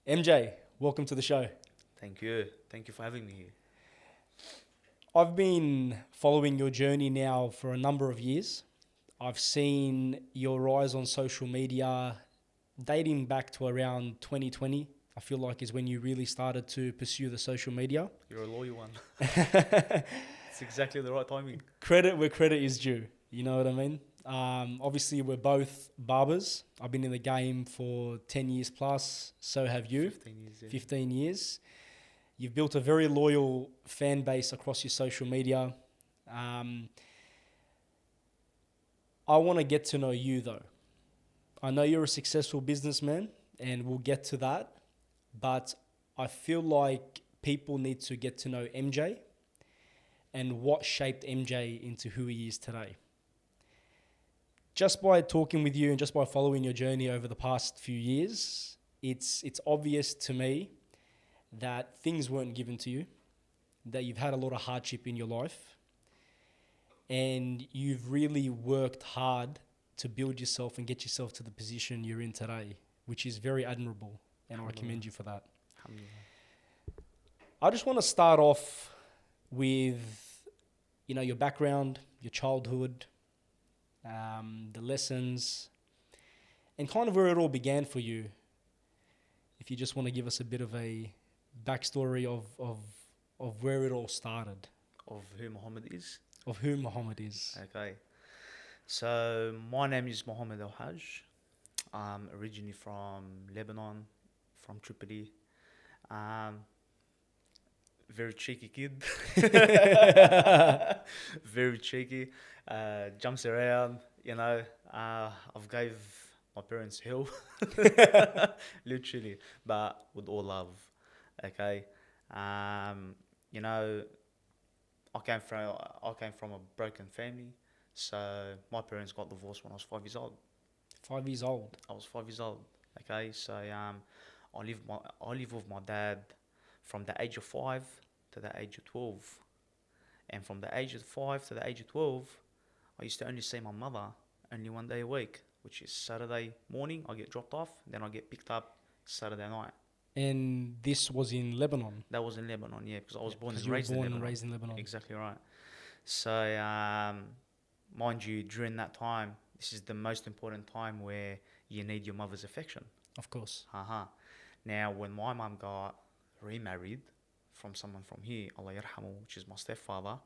MJ, welcome to the show. Thank you. Thank you for having me here. I've been following your journey now for a number of years. I've seen your rise on social media dating back to around 2020. I feel like is when you really started to pursue the social media. You're a loyal one. It's exactly the right timing. Credit where credit is due. You know what I mean? Obviously, we're both barbers. I've been in the game for 10 years plus. So have you. 15 years. Yeah. 15 years. You've built a very loyal fan base across your social media. I want to get to know you though. I know you're a successful businessman and we'll get to that. But I feel like people need to get to know MJ and what shaped MJ into who he is today. Just by talking with you and just by following your journey over the past few years, it's obvious to me that things weren't given to you, that you've had a lot of hardship in your life, and you've really worked hard to build yourself and get yourself to the position you're in today, which is very admirable, and I commend you for that. I just want to start off with, your background, your childhood, the lessons, and kind of where it all began for you. If you just want to give us a bit of a backstory of where it all started. Of who Muhammad is. Of who Muhammad is. Okay. So my name is Muhammad Al Hajj. I'm originally from Lebanon, from Tripoli. Very cheeky kid. Very cheeky. Jumps around, I've gave my parents hell. Literally. But with all love. Okay. You know, I came from a broken family. So my parents got divorced when I was 5 years old. 5 years old. I was 5 years old. Okay, so I live with my dad from the age of 5 to the age of 12, and from the age of 5 to the age of 12, I used to only see my mother only one day a week, which is Saturday morning. I get dropped off, then I get picked up Saturday night. And this was in Lebanon. That was in Lebanon, yeah, because I was born and You were raised in born Lebanon. and raised in Lebanon. Exactly right. So, mind you, during that time, this is the most important time where you need your mother's affection. Of course. Now, when my mum got remarried from someone from here, Allah yarhamu, which is my stepfather,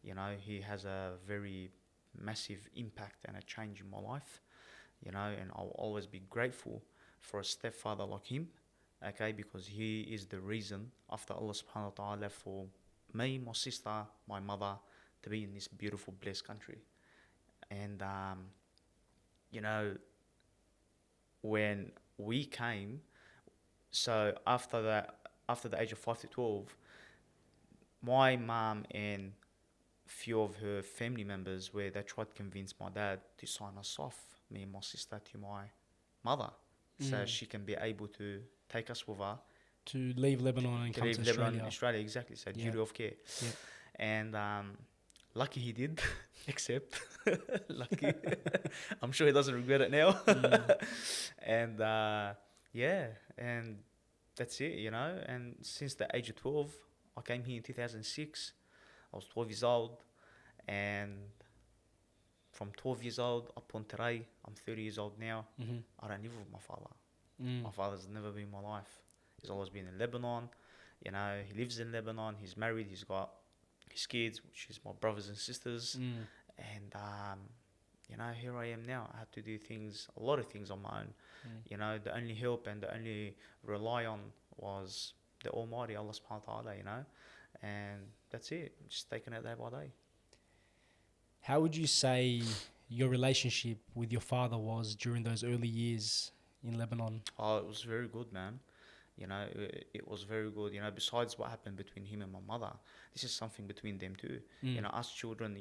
he has a very massive impact and a change in my life, and I'll always be grateful for a stepfather like him, okay, because he is the reason after Allah subhanahu wa ta'ala for me, my sister, my mother to be in this beautiful, blessed country. And, when we came, so after the age of 5 to 12, my mum and few of her family members, where they tried to convince my dad to sign us off, me and my sister, to my mother, so she can be able to take us with her To leave Lebanon and to come leave to Lebanon Australia. and Australia, exactly. So duty of care, and lucky he did, except lucky. I'm sure he doesn't regret it now. And and that's it, And since the age of 12, I came here in 2006. I was 12 years old, and from 12 years old up on today, I'm 30 years old now. I don't live with my father. My father's never been in my life. He's always been in Lebanon. He lives in Lebanon. He's married. He's got his kids, which is my brothers and sisters. And, here I am now. I have to do a lot of things on my own. The only help and the only rely on was the Almighty, Allah subhanahu wa ta'ala, and that's it. Just taking it day by day. How would you say your relationship with your father was during those early years in Lebanon? Oh, it was very good, man. It was very good. Besides what happened between him and my mother, this is something between them too. Us children,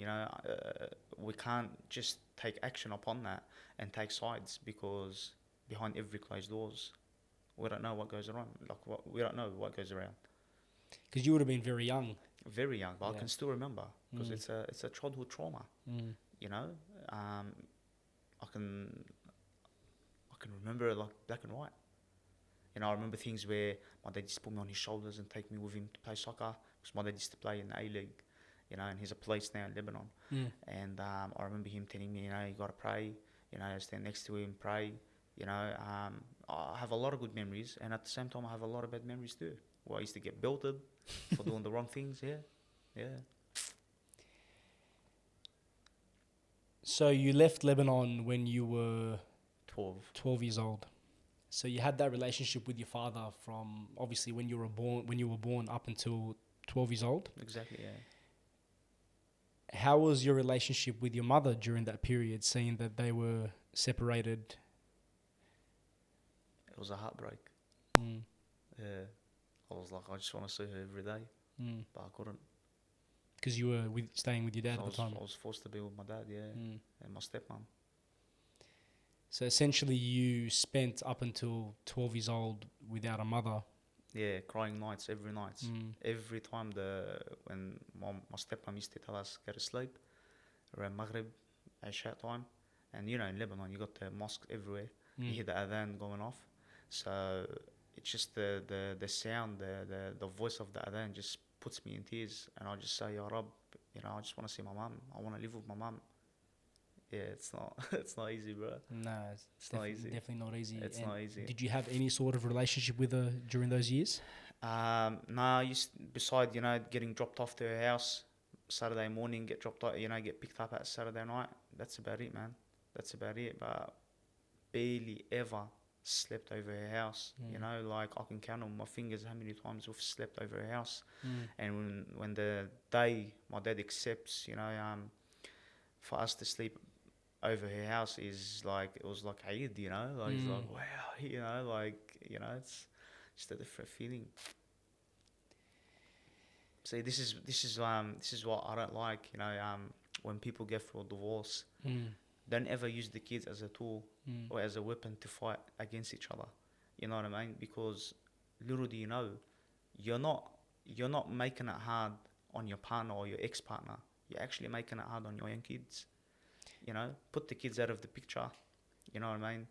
we can't just take action upon that and take sides, because behind every closed doors, we don't know what goes around. We don't know what goes around. Because you would have been very young. Very young, but I can still remember, because it's a childhood trauma. I can remember it like black and white. You know, I remember things where my dad used to put me on his shoulders and take me with him to play soccer, because my dad used to play in the A-League, you know, and he's a police now in Lebanon. Mm. And I remember him telling me, you know, you got to pray, you know, stand next to him, pray, you know. I have a lot of good memories, and at the same time, I have a lot of bad memories too. Where I used to get belted for doing the wrong things, yeah. So you left Lebanon when you were 12. 12 years old. So you had that relationship with your father from obviously when you were born up until 12 years old. Exactly, yeah. How was your relationship with your mother during that period, seeing that they were separated? It was a heartbreak. Mm. Yeah. I was like, I just want to see her every day, but I couldn't. Because you were staying with your dad So at the time. I was forced to be with my dad, yeah, and my stepmom. So essentially you spent up until 12 years old without a mother. Yeah, crying nights, every night. Every time when my stepmom used to tell us go to sleep around Maghrib, Isha time, and you know in Lebanon you got the mosques everywhere. You hear the adhan going off, so it's just the sound, the voice of the adhan just puts me in tears, and I just say, Ya Rab, you know, I just want to see my mum. I want to live with my mum. Yeah, it's not it's not easy, bro. No, It's not easy. Definitely not easy. It's not easy. Did you have any sort of relationship with her during those years? No, beside, you know, getting dropped off to her house Saturday morning, get dropped off, you know, get picked up at Saturday night. That's about it, man. That's about it. But barely ever slept over her house. You know, like I can count on my fingers how many times we've slept over her house. And when the day my dad accepts, you know, for us to sleep over her house is like, it was like Eid, you know, like it's like, wow, you know, like, you know, it's just a different feeling. See, this is what I don't like, you know, when people get through a divorce, don't ever use the kids as a tool or as a weapon to fight against each other. You know what I mean? Because little do you know, you're not making it hard on your partner or your ex-partner. You're actually making it hard on your own kids. You know, put the kids out of the picture. You know what I mean?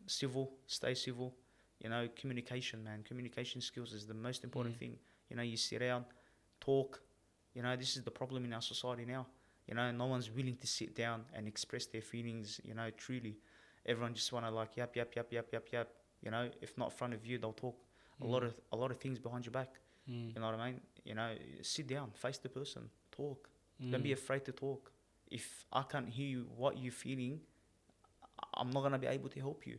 Civil, stay civil. You know, communication, man. Communication skills is the most important thing. You know, you sit down, talk. You know, this is the problem in our society now. You know, no one's willing to sit down and express their feelings, you know, truly. Everyone just want to like, yap. You know, if not in front of you, they'll talk a lot of things behind your back. You know what I mean? You know, sit down, face the person, talk. Don't be afraid to talk. If I can't hear you, what you're feeling, I'm not going to be able to help you.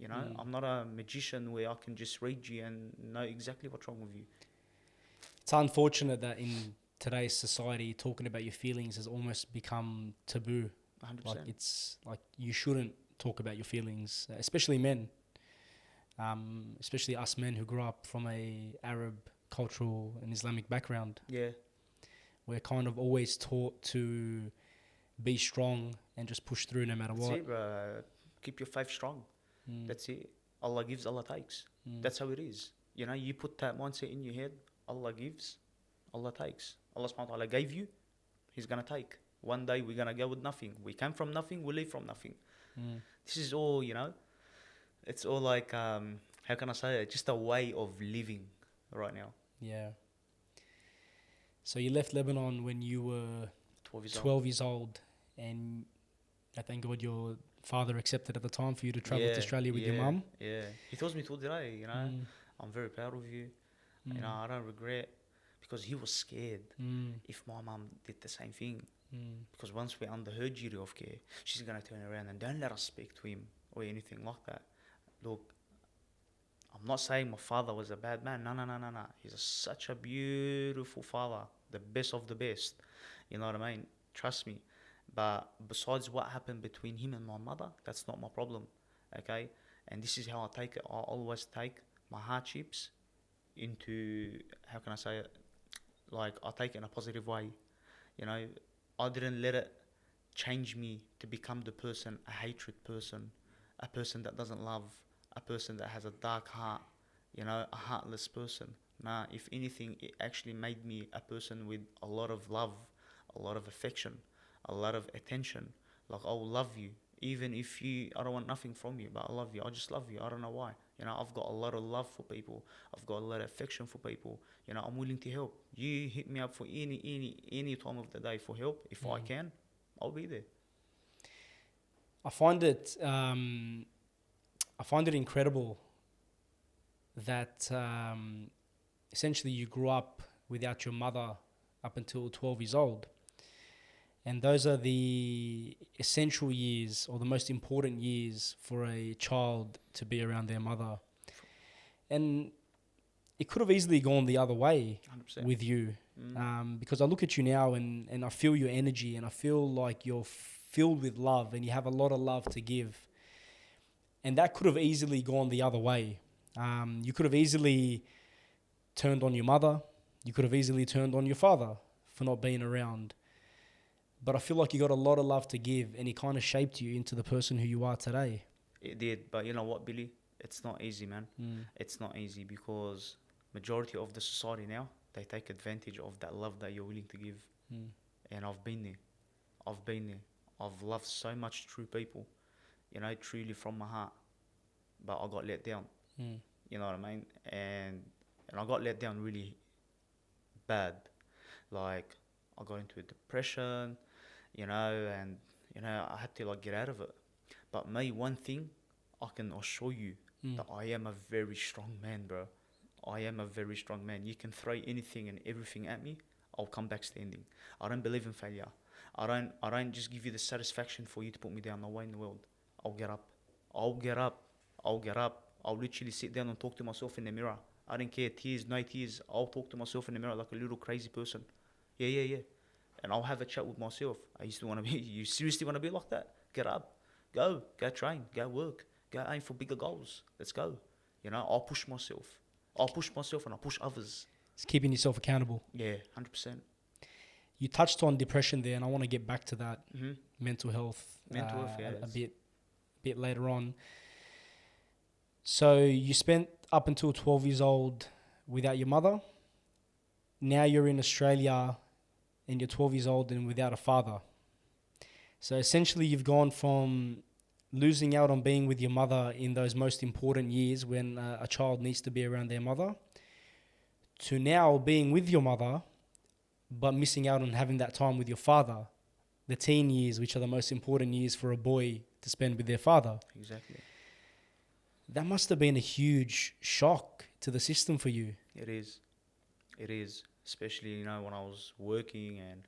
You know, I'm not a magician where I can just read you and know exactly what's wrong with you. It's unfortunate that in today's society, talking about your feelings has almost become taboo. 100%. Like it's like you shouldn't talk about your feelings, especially men. Especially us men who grew up from a Arab cultural and Islamic background. Yeah. We're kind of always taught to be strong and just push through no matter what. That's it, bro. Keep your faith strong. That's it. Allah gives, Allah takes. That's how it is. You know, you put that mindset in your head. Allah gives, Allah takes. Allah subhanahu wa ta'ala gave you, He's going to take. One day we're going to go with nothing. We came from nothing, we leave from nothing. This is all, you know, it's all like, how can I say it? Just a way of living right now. Yeah. So you left Lebanon when you were 12 years old, and I thank God your father accepted at the time for you to travel to Australia with your mum. Yeah, he tells me till today, you know, I'm very proud of you. You know, I don't regret, because he was scared if my mum did the same thing. Because once we're under her duty of care, she's going to turn around and don't let us speak to him or anything like that. Look, I'm not saying my father was a bad man. No. He's such a beautiful father, the best of the best. You know what I mean? Trust me. But besides what happened between him and my mother, that's not my problem. Okay? And this is how I take it. I always take my hardships into, how can I say it? Like, I take it in a positive way. You know, I didn't let it change me to become the person, a hatred person, a person that doesn't love, a person that has a dark heart, you know, a heartless person. Nah, if anything, it actually made me a person with a lot of love, a lot of affection, a lot of attention. Like, I will love you, even if I don't want nothing from you, but I love you. I just love you. I don't know why. You know, I've got a lot of love for people. I've got a lot of affection for people. You know, I'm willing to help. You hit me up for any time of the day for help. If I can, I'll be there. I find it incredible that essentially you grew up without your mother up until 12 years old. And those are the essential years or the most important years for a child to be around their mother. And it could have easily gone the other way 100%. with you. Because I look at you now and I feel your energy and I feel like you're filled with love and you have a lot of love to give. And that could have easily gone the other way. You could have easily turned on your mother. You could have easily turned on your father for not being around. But I feel like you got a lot of love to give and it kind of shaped you into the person who you are today. It did, but you know what, Billy? It's not easy, man. It's not easy because majority of the society now, they take advantage of that love that you're willing to give. And I've been there. I've loved so much true people, you know, truly from my heart. But I got let down. You know what I mean? And I got let down really bad. Like, I got into a depression, you know, and, you know, I had to, like, get out of it. But me, one thing, I can assure you that I am a very strong man, bro. I am a very strong man. You can throw anything and everything at me, I'll come back standing. I don't believe in failure. I don't just give you the satisfaction for you to put me down. No way in the world. I'll get up. I'll literally sit down and talk to myself in the mirror. I don't care, tears, no tears. I'll talk to myself in the mirror like a little crazy person. Yeah. And I'll have a chat with myself. I used to want to be, you seriously want to be like that? Get up. Go train. Go work. Go aim for bigger goals. Let's go. You know, I'll push myself and I'll push others. It's keeping yourself accountable. Yeah, 100%. You touched on depression there, and I want to get back to that mental health, a bit later on. So you spent up until 12 years old without your mother. Now you're in Australia and you're 12 years old and without a father. So essentially you've gone from losing out on being with your mother in those most important years when a child needs to be around their mother to now being with your mother but missing out on having that time with your father, the teen years, which are the most important years for a boy to spend with their father. Exactly. That must have been a huge shock to the system for you. It is. Especially, you know, when I was working and,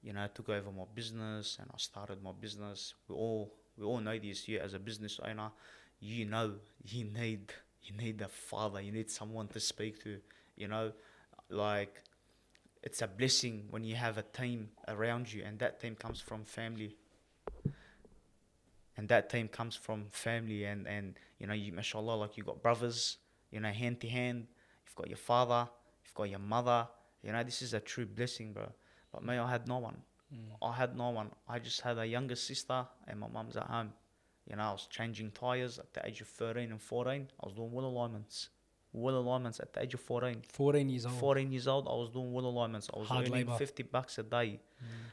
you know, I took over my business and I started my business. We all know this here as a business owner. You know, you need a father. You need someone to speak to. You know, like, it's a blessing when you have a team around you, and that team comes from family. And you know, you, mashallah, like, you got brothers, you know, hand to hand. You've got your father, you've got your mother. You know, this is a true blessing, bro. But me, I had no one. I just had a younger sister and my mum's at home. You know, I was changing tyres at the age of 13 and 14. I was doing wheel alignments at the age of 14. 14 years old. 14 years old, I was doing wheel alignments. I was Hard earning labour. $50 a day.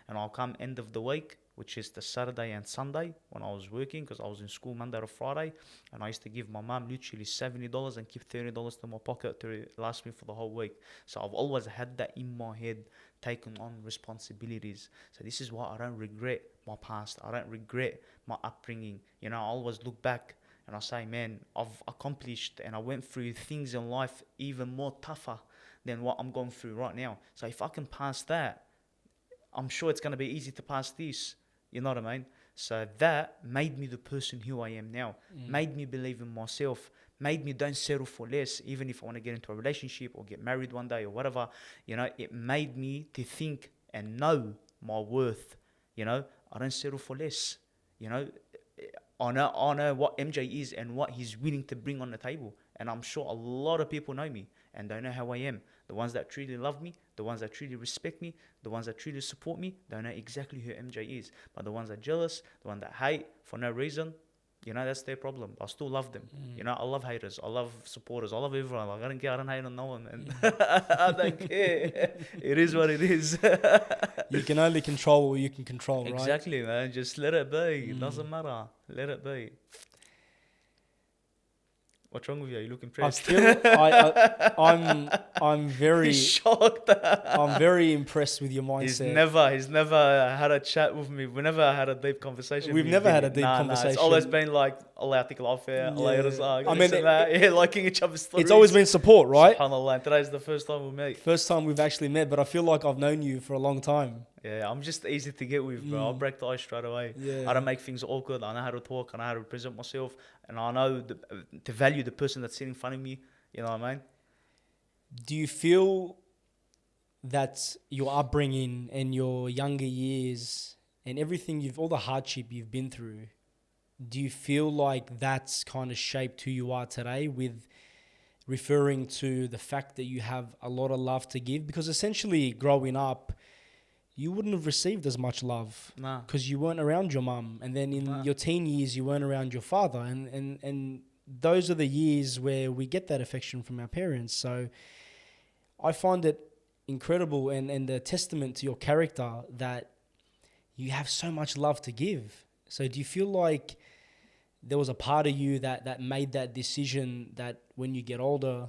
And I'll come end of the week, which is the Saturday and Sunday when I was working, because I was in school Monday to Friday. And I used to give my mum literally $70 and keep $30 to my pocket to last me for the whole week. So I've always had that in my head, taking on responsibilities. So this is why I don't regret my past. I don't regret my upbringing. You know, I always look back and I say, man, I've accomplished and I went through things in life even more tougher than what I'm going through right now. So if I can pass that, I'm sure it's going to be easy to pass this. You know what I mean? So that made me the person who I am now. Made me believe in myself. Made me don't settle for less, even if I want to get into a relationship or get married one day or whatever. You know, it made me to think and know my worth. You know, I don't settle for less. You know, I know what MJ is and what he's willing to bring on the table. And I'm sure a lot of people know me and they know how I am. The ones that truly love me, the ones that truly respect me, the ones that truly support me, they know exactly who MJ is. But the ones that are jealous, the ones that hate for no reason, you know, that's their problem. I still love them. You know, I love haters. I love supporters. I love everyone. Like, I don't care. I don't hate on no one, man. I don't care. It is what it is. You can only control what you can control, right? Exactly, man. Just let it be. It doesn't matter. Let it be. What's wrong with you? You look I impressed. feel I'm very He's shocked. I'm very impressed with your He's mindset. never had a chat with me. We never had a deep conversation. We've never had a deep Nah, it's always conversation. been like Allah يعطيك العافية, Allah Yeah. يرزقك, I this mean, and that. Yeah, liking each other's stories. It's always been support, right? SubhanAllah. And today's the first time we meet. First time we've actually met, but I feel like I've known you for a long time. Yeah, I'm just easy to get with, bro. I'll break the ice straight away. Yeah. I don't make things awkward. I know how to talk. I know how to present myself. And I know to value the person that's sitting in front of me. You know what I mean? Do you feel that your upbringing and your younger years and everything all the hardship you've been through, do you feel like that's kind of shaped who you are today, with referring to the fact that you have a lot of love to give? Because essentially growing up, you wouldn't have received as much love Nah. because you weren't around your mum. And then in your teen years, you weren't around your father. And those are the years where we get that affection from our parents. So I find it incredible and a testament to your character that you have so much love to give. So do you feel like there was a part of you that made that decision that when you get older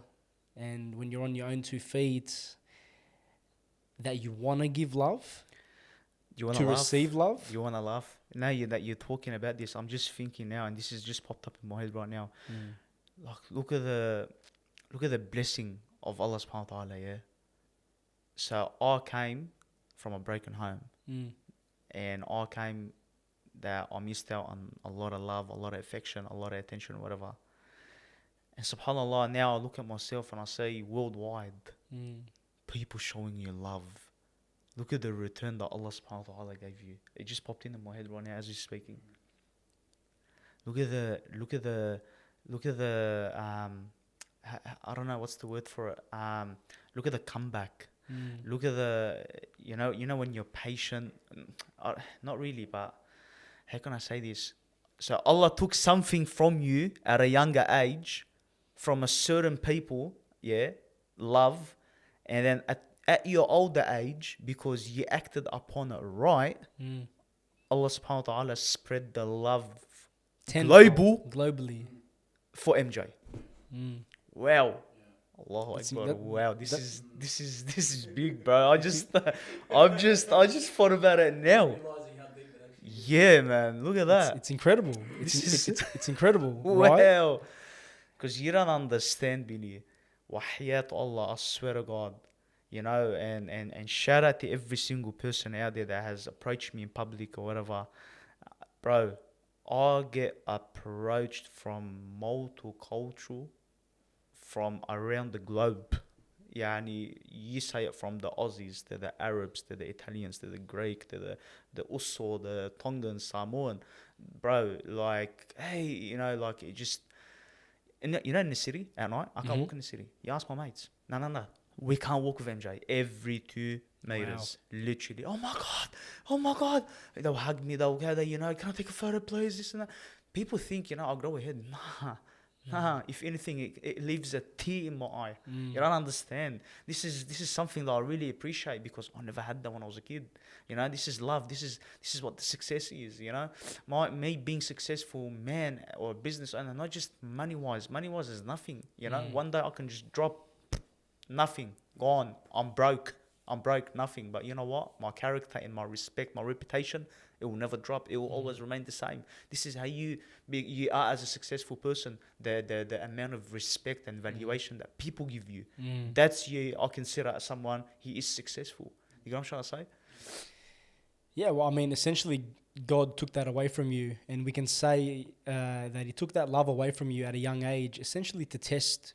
and when you're on your own 2 feet, that you want to give love, You want to laugh? receive love? You want to laugh? Now that you're talking about this, I'm just thinking now, and this has just popped up in my head right now. Like, look at the blessing of Allah subhanahu wa ta'ala, yeah? So I came from a broken home, and I came that I missed out on a lot of love, a lot of affection, a lot of attention, whatever. And subhanAllah, now I look at myself and I say worldwide, people showing you love. Look at the return that Allah subhanahu wa ta'ala gave you. It just popped into my head right now as you're speaking. Look at the I don't know what's the word for it. Look at the comeback. Look at the, you know when you're patient, not really, but how can I say this? So Allah took something from you at a younger age, from a certain people, yeah, love, and then at your older age, because you acted upon it right, Allah subhanahu wa ta'ala spread the love globally for MJ. Wow. Allahu Akbar. Wow, this is big, bro. I just thought about it now. Yeah, man. Look at that. It's incredible. It's incredible, right? Wow. Because you don't understand, Billy. Wahiyat Allah, I swear to God. You know, and shout out to every single person out there that has approached me in public or whatever. Bro, I get approached from multicultural, from around the globe. Yani, you say it from the Aussies to the Arabs to the Italians to the Greek to the Uso, the Tongan, Samoan. Bro, like, hey, you know, like, it just, in the city at night, I can't walk in the city. You ask my mates. No. We can't walk with MJ every 2 meters. Wow. Literally. Oh my God. They'll hug me. They'll go there, you know, can I take a photo, please? This and that. People think, you know, I'll grow a head. Nah. If anything, it leaves a tear in my eye. You don't understand. This is something that I really appreciate, because I never had that when I was a kid. You know, this is love. This is what the success is. You know, me being successful man or business owner, not just money wise. Money wise is nothing. You know, one day I can just drop nothing, gone. I'm broke, nothing. But you know what? My character and my respect, my reputation, it will never drop. It will always remain the same. This is how you are as a successful person. The amount of respect and valuation that people give you. That's you. I consider as someone, he is successful. You know what I'm trying to say? Yeah, well, I mean, essentially, God took that away from you, and we can say that He took that love away from you at a young age, essentially to test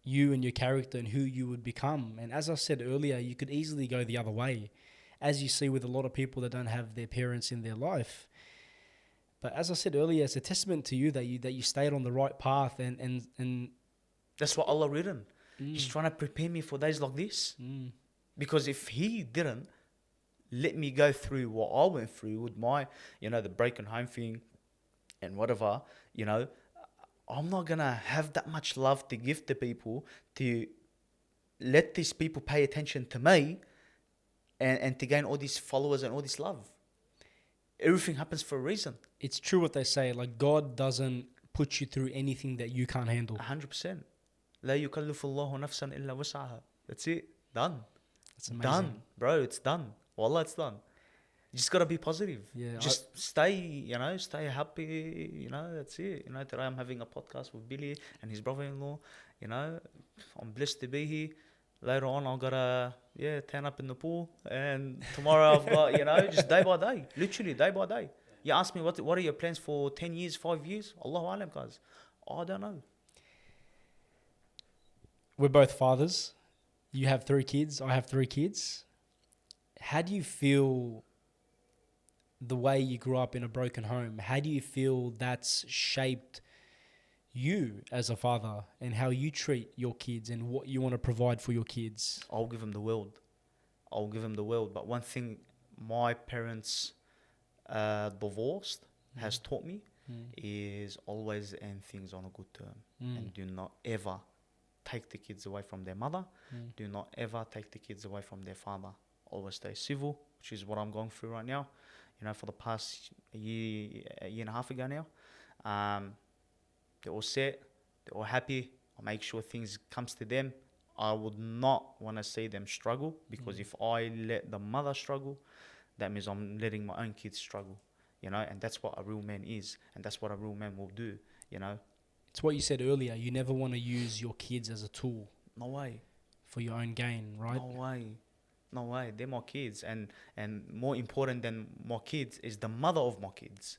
you and your character and who you would become. And as I said earlier, you could easily go the other way, as you see with a lot of people that don't have their parents in their life. But as I said earlier, it's a testament to you that you stayed on the right path, and that's what Allah written. He's trying to prepare me for days like this. Because if He didn't let me go through what I went through with my, you know, the broken home thing and whatever, you know, I'm not going to have that much love to give to people, to let these people pay attention to me and to gain all these followers and all this love. Everything happens for a reason. It's true what they say, like God doesn't put you through anything that you can't handle. 100%. لا يكلف الله نفسا إلا وسعها. That's it. Done. It's amazing. Done, bro. It's done. Wallah, it's done. You just gotta be positive. Yeah, Just stay happy. That's it. Today I'm having a podcast with Billy and his brother-in-law. I'm blessed to be here. Later on, I've gotta turn up in the pool, and tomorrow I've got just day by day, literally day by day. You ask me what are your plans for 10 years, 5 years? Allahu alam, guys. I don't know. We're both fathers. You have 3 kids. I have 3 kids. How do you feel the way you grew up in a broken home? How do you feel that's shaped you as a father and how you treat your kids and what you want to provide for your kids? I'll give them the world. But one thing my parents divorced has taught me is always end things on a good term. And do not ever take the kids away from their mother. Do not ever take the kids away from their father. Always stay civil, which is what I'm going through right now. For the past year and a half ago now. They're all set. They're all happy. I make sure things comes to them. I would not want to see them struggle, because if I let the mother struggle, that means I'm letting my own kids struggle. And that's what a real man is, and that's what a real man will do. It's what you said earlier. You never want to use your kids as a tool. No way. For your own gain, right? No way. They're my kids, and more important than my kids is the mother of my kids.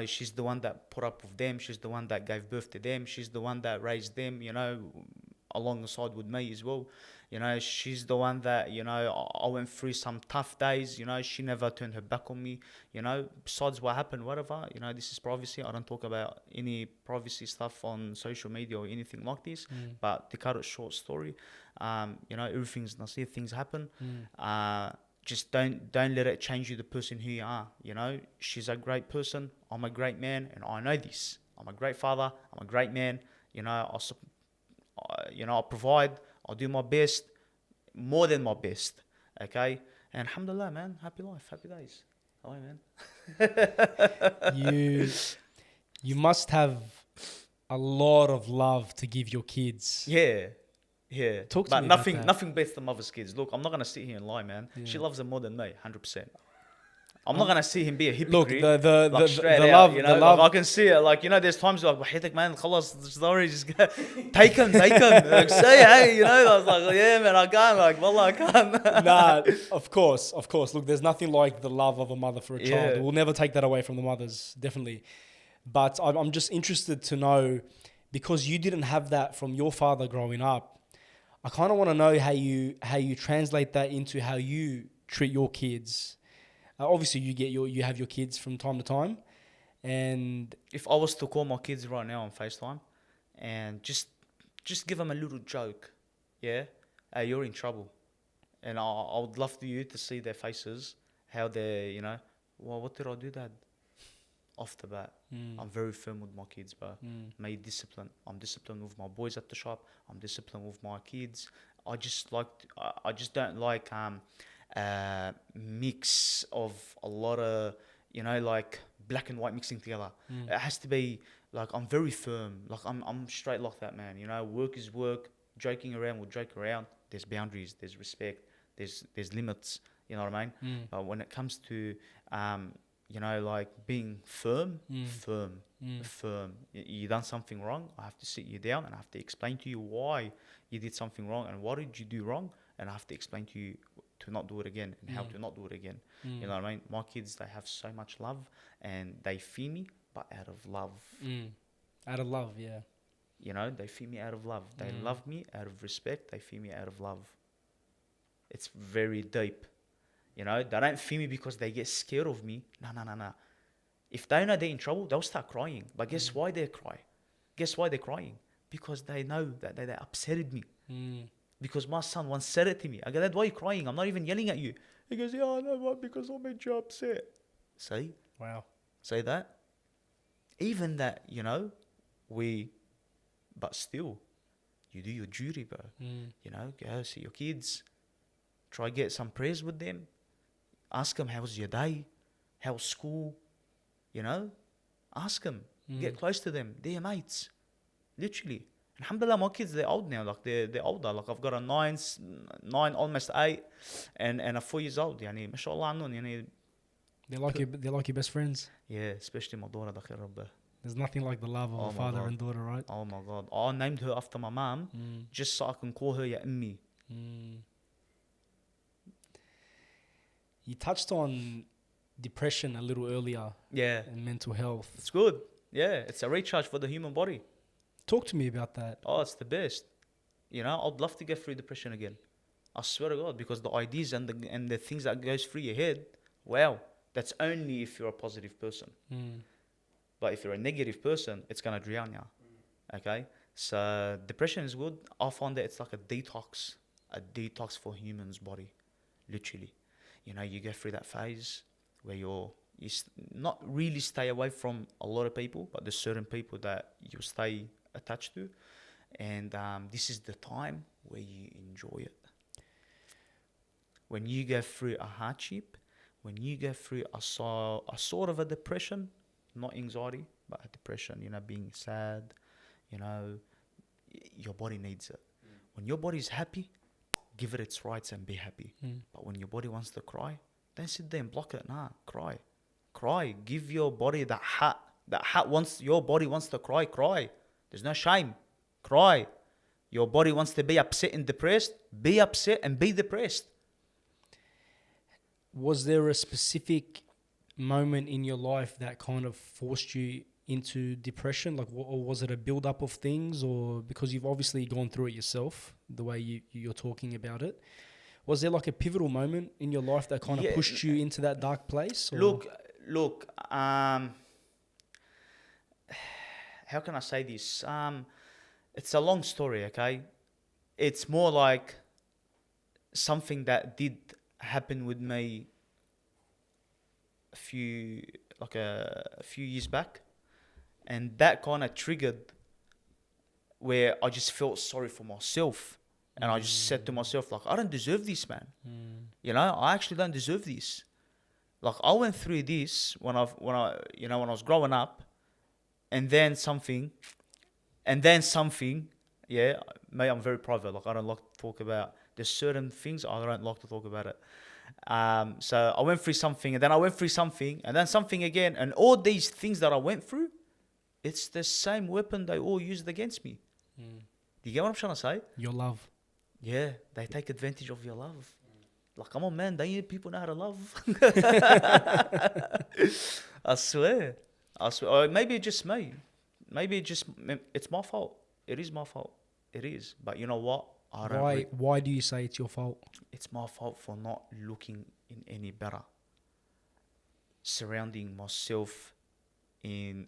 She's the one that put up with them. She's the one that gave birth to them. She's the one that raised them, alongside with me as well. She's the one that, I went through some tough days. She never turned her back on me. Besides what happened, whatever, this is privacy. I don't talk about any privacy stuff on social media or anything like this. But to cut it short story, everything's nasir, things happen. Just don't let it change you, the person who you are. She's a great person. I'm a great man, and I know this. I'm a great father. I'm a great man. I provide. I do my best, more than my best. Okay, and alhamdulillah, man. Happy life, happy days. Oh, man. You must have a lot of love to give your kids. Yeah. Talk to but me nothing, about that. nothing beats the mother's kids. Look, I'm not gonna sit here and lie, man. Yeah. She loves them more than me, 100%. I'm not gonna see him be a hypocrite. Look, the love, the love. I can see it. There's times like, man, خلاص, sorry, just take him. Like, say, hey, I was like, yeah, man, I can't. Like, wallah, I can't. Nah, of course. Look, there's nothing like the love of a mother for a child. Yeah. We'll never take that away from the mothers, definitely. But I'm just interested to know, because you didn't have that from your father growing up. I kind of want to know how you translate that into how you treat your kids. Obviously, you have your kids from time to time, and If I was to call my kids right now on FaceTime and just give them a little joke, hey, you're in trouble, and I would love for you to see their faces, how they, well, what did I do, Dad? Off the bat, I'm very firm with my kids, bro. Made discipline. I'm disciplined with my boys at the shop. I'm disciplined with my kids. I just don't like mix of a lot of like black and white mixing together. It has to be like, I'm very firm. Like I'm straight like that, man. Work is work. Joking around, we'll joke around. There's boundaries. There's respect. There's limits. You know what I mean? But when it comes to like being firm. You done something wrong, I have to sit you down and I have to explain to you why you did something wrong and what did you do wrong, and I have to explain to you to not do it again and how to not do it again. You know what I mean? My kids, they have so much love and they fear me, but out of love. Out of love, yeah. They fear me out of love. They love me out of respect. They fear me out of love. It's very deep. They don't fear me because they get scared of me. No. If they know they're in trouble, they'll start crying. But guess why they cry? Guess why they're crying? Because they know that they upsetted me. Because my son once said it to me. I go, Dad, why are you crying? I'm not even yelling at you. He goes, yeah, I know what, because I made you upset. See? Wow. Say that. Even that, but still, you do your duty, bro. Go see your kids. Try get some prayers with them. Ask them, how's your day? How's school? Ask them. Get close to them. They're your mates. Literally. Alhamdulillah, my kids, they're old now. Like, they're older. Like, I've got a 9, almost 8, and a 4 years old. Yani, mashallah, yani, they're like your best friends. yeah, especially my daughter, Dakhir Rabbah. There's nothing like the love of Oh a my father God. and daughter, right? Oh my God. I named her after my mom just so I can call her Ya Ummi. You touched on depression a little earlier Yeah. and mental health. It's good. Yeah. It's a recharge for the human body. Talk to me about that. Oh, it's the best. You know, I'd love to get through depression again. I swear to God, because the ideas and the things that goes through your head, wow, that's only if you're a positive person. But if you're a negative person, it's gonna drown you. Okay, so depression is good. I find that it's like a detox for humans' body, literally. You know, you go through that phase where not really stay away from a lot of people, but there's certain people that you stay attached to, and this is the time where you enjoy it. When you go through a hardship, when you go through a sort of a depression, not anxiety, but a depression, you know, being sad, you know, your body needs it. When your body is happy, give it its rights and be happy. But when your body wants to cry, don't sit there and block it. Nah, cry. Cry. Give your body that your body wants to cry, cry. There's no shame. Cry. Your body wants to be upset and depressed, be upset and be depressed. Was there a specific moment in your life that kind of forced you into depression? Like, or was it a build-up of things, or because you've obviously gone through it yourself, the way you're talking about it? Was there like a pivotal moment in your life that kind of pushed you into that dark place? Or? Look, how can I say this? It's a long story, okay? It's more like something that did happen with me a few years back, and that kind of triggered where I just felt sorry for myself, and I just said to myself, like, I don't deserve this, man. You know, I actually don't deserve this. Like, I went through this when I was growing up, and then something, yeah, mate, I'm very private. Like, I don't like to talk about, there's certain things I don't like to talk about it. So I went through something, and then I went through something, and then something again, and all these things that I went through, it's the same weapon they all used against me. Do you get what I'm trying to say? Your love. Yeah, they take advantage of your love. Like, come on, man, they people know how to love. I swear. Or maybe it's just me. It's my fault. It is my fault. It is. But you know what? Why do you say it's your fault? It's my fault for not looking in any better. Surrounding myself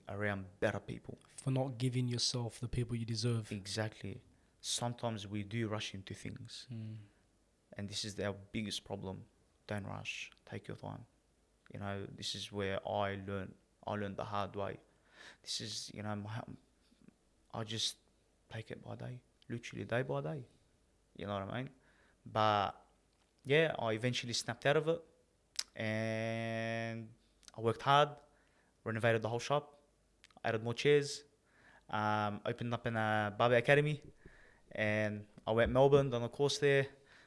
around better people. For not giving yourself the people you deserve. Exactly. Sometimes we do rush into things. And this is our biggest problem. Don't rush. Take your time. You know, this is where I learned the hard way. This is, you know, I just take it by day. Literally day by day. You know what I mean? But yeah, I eventually snapped out of it, and I worked hard, renovated the whole shop, added more chairs, opened up in a Barber Academy, and I went Melbourne, done a course there.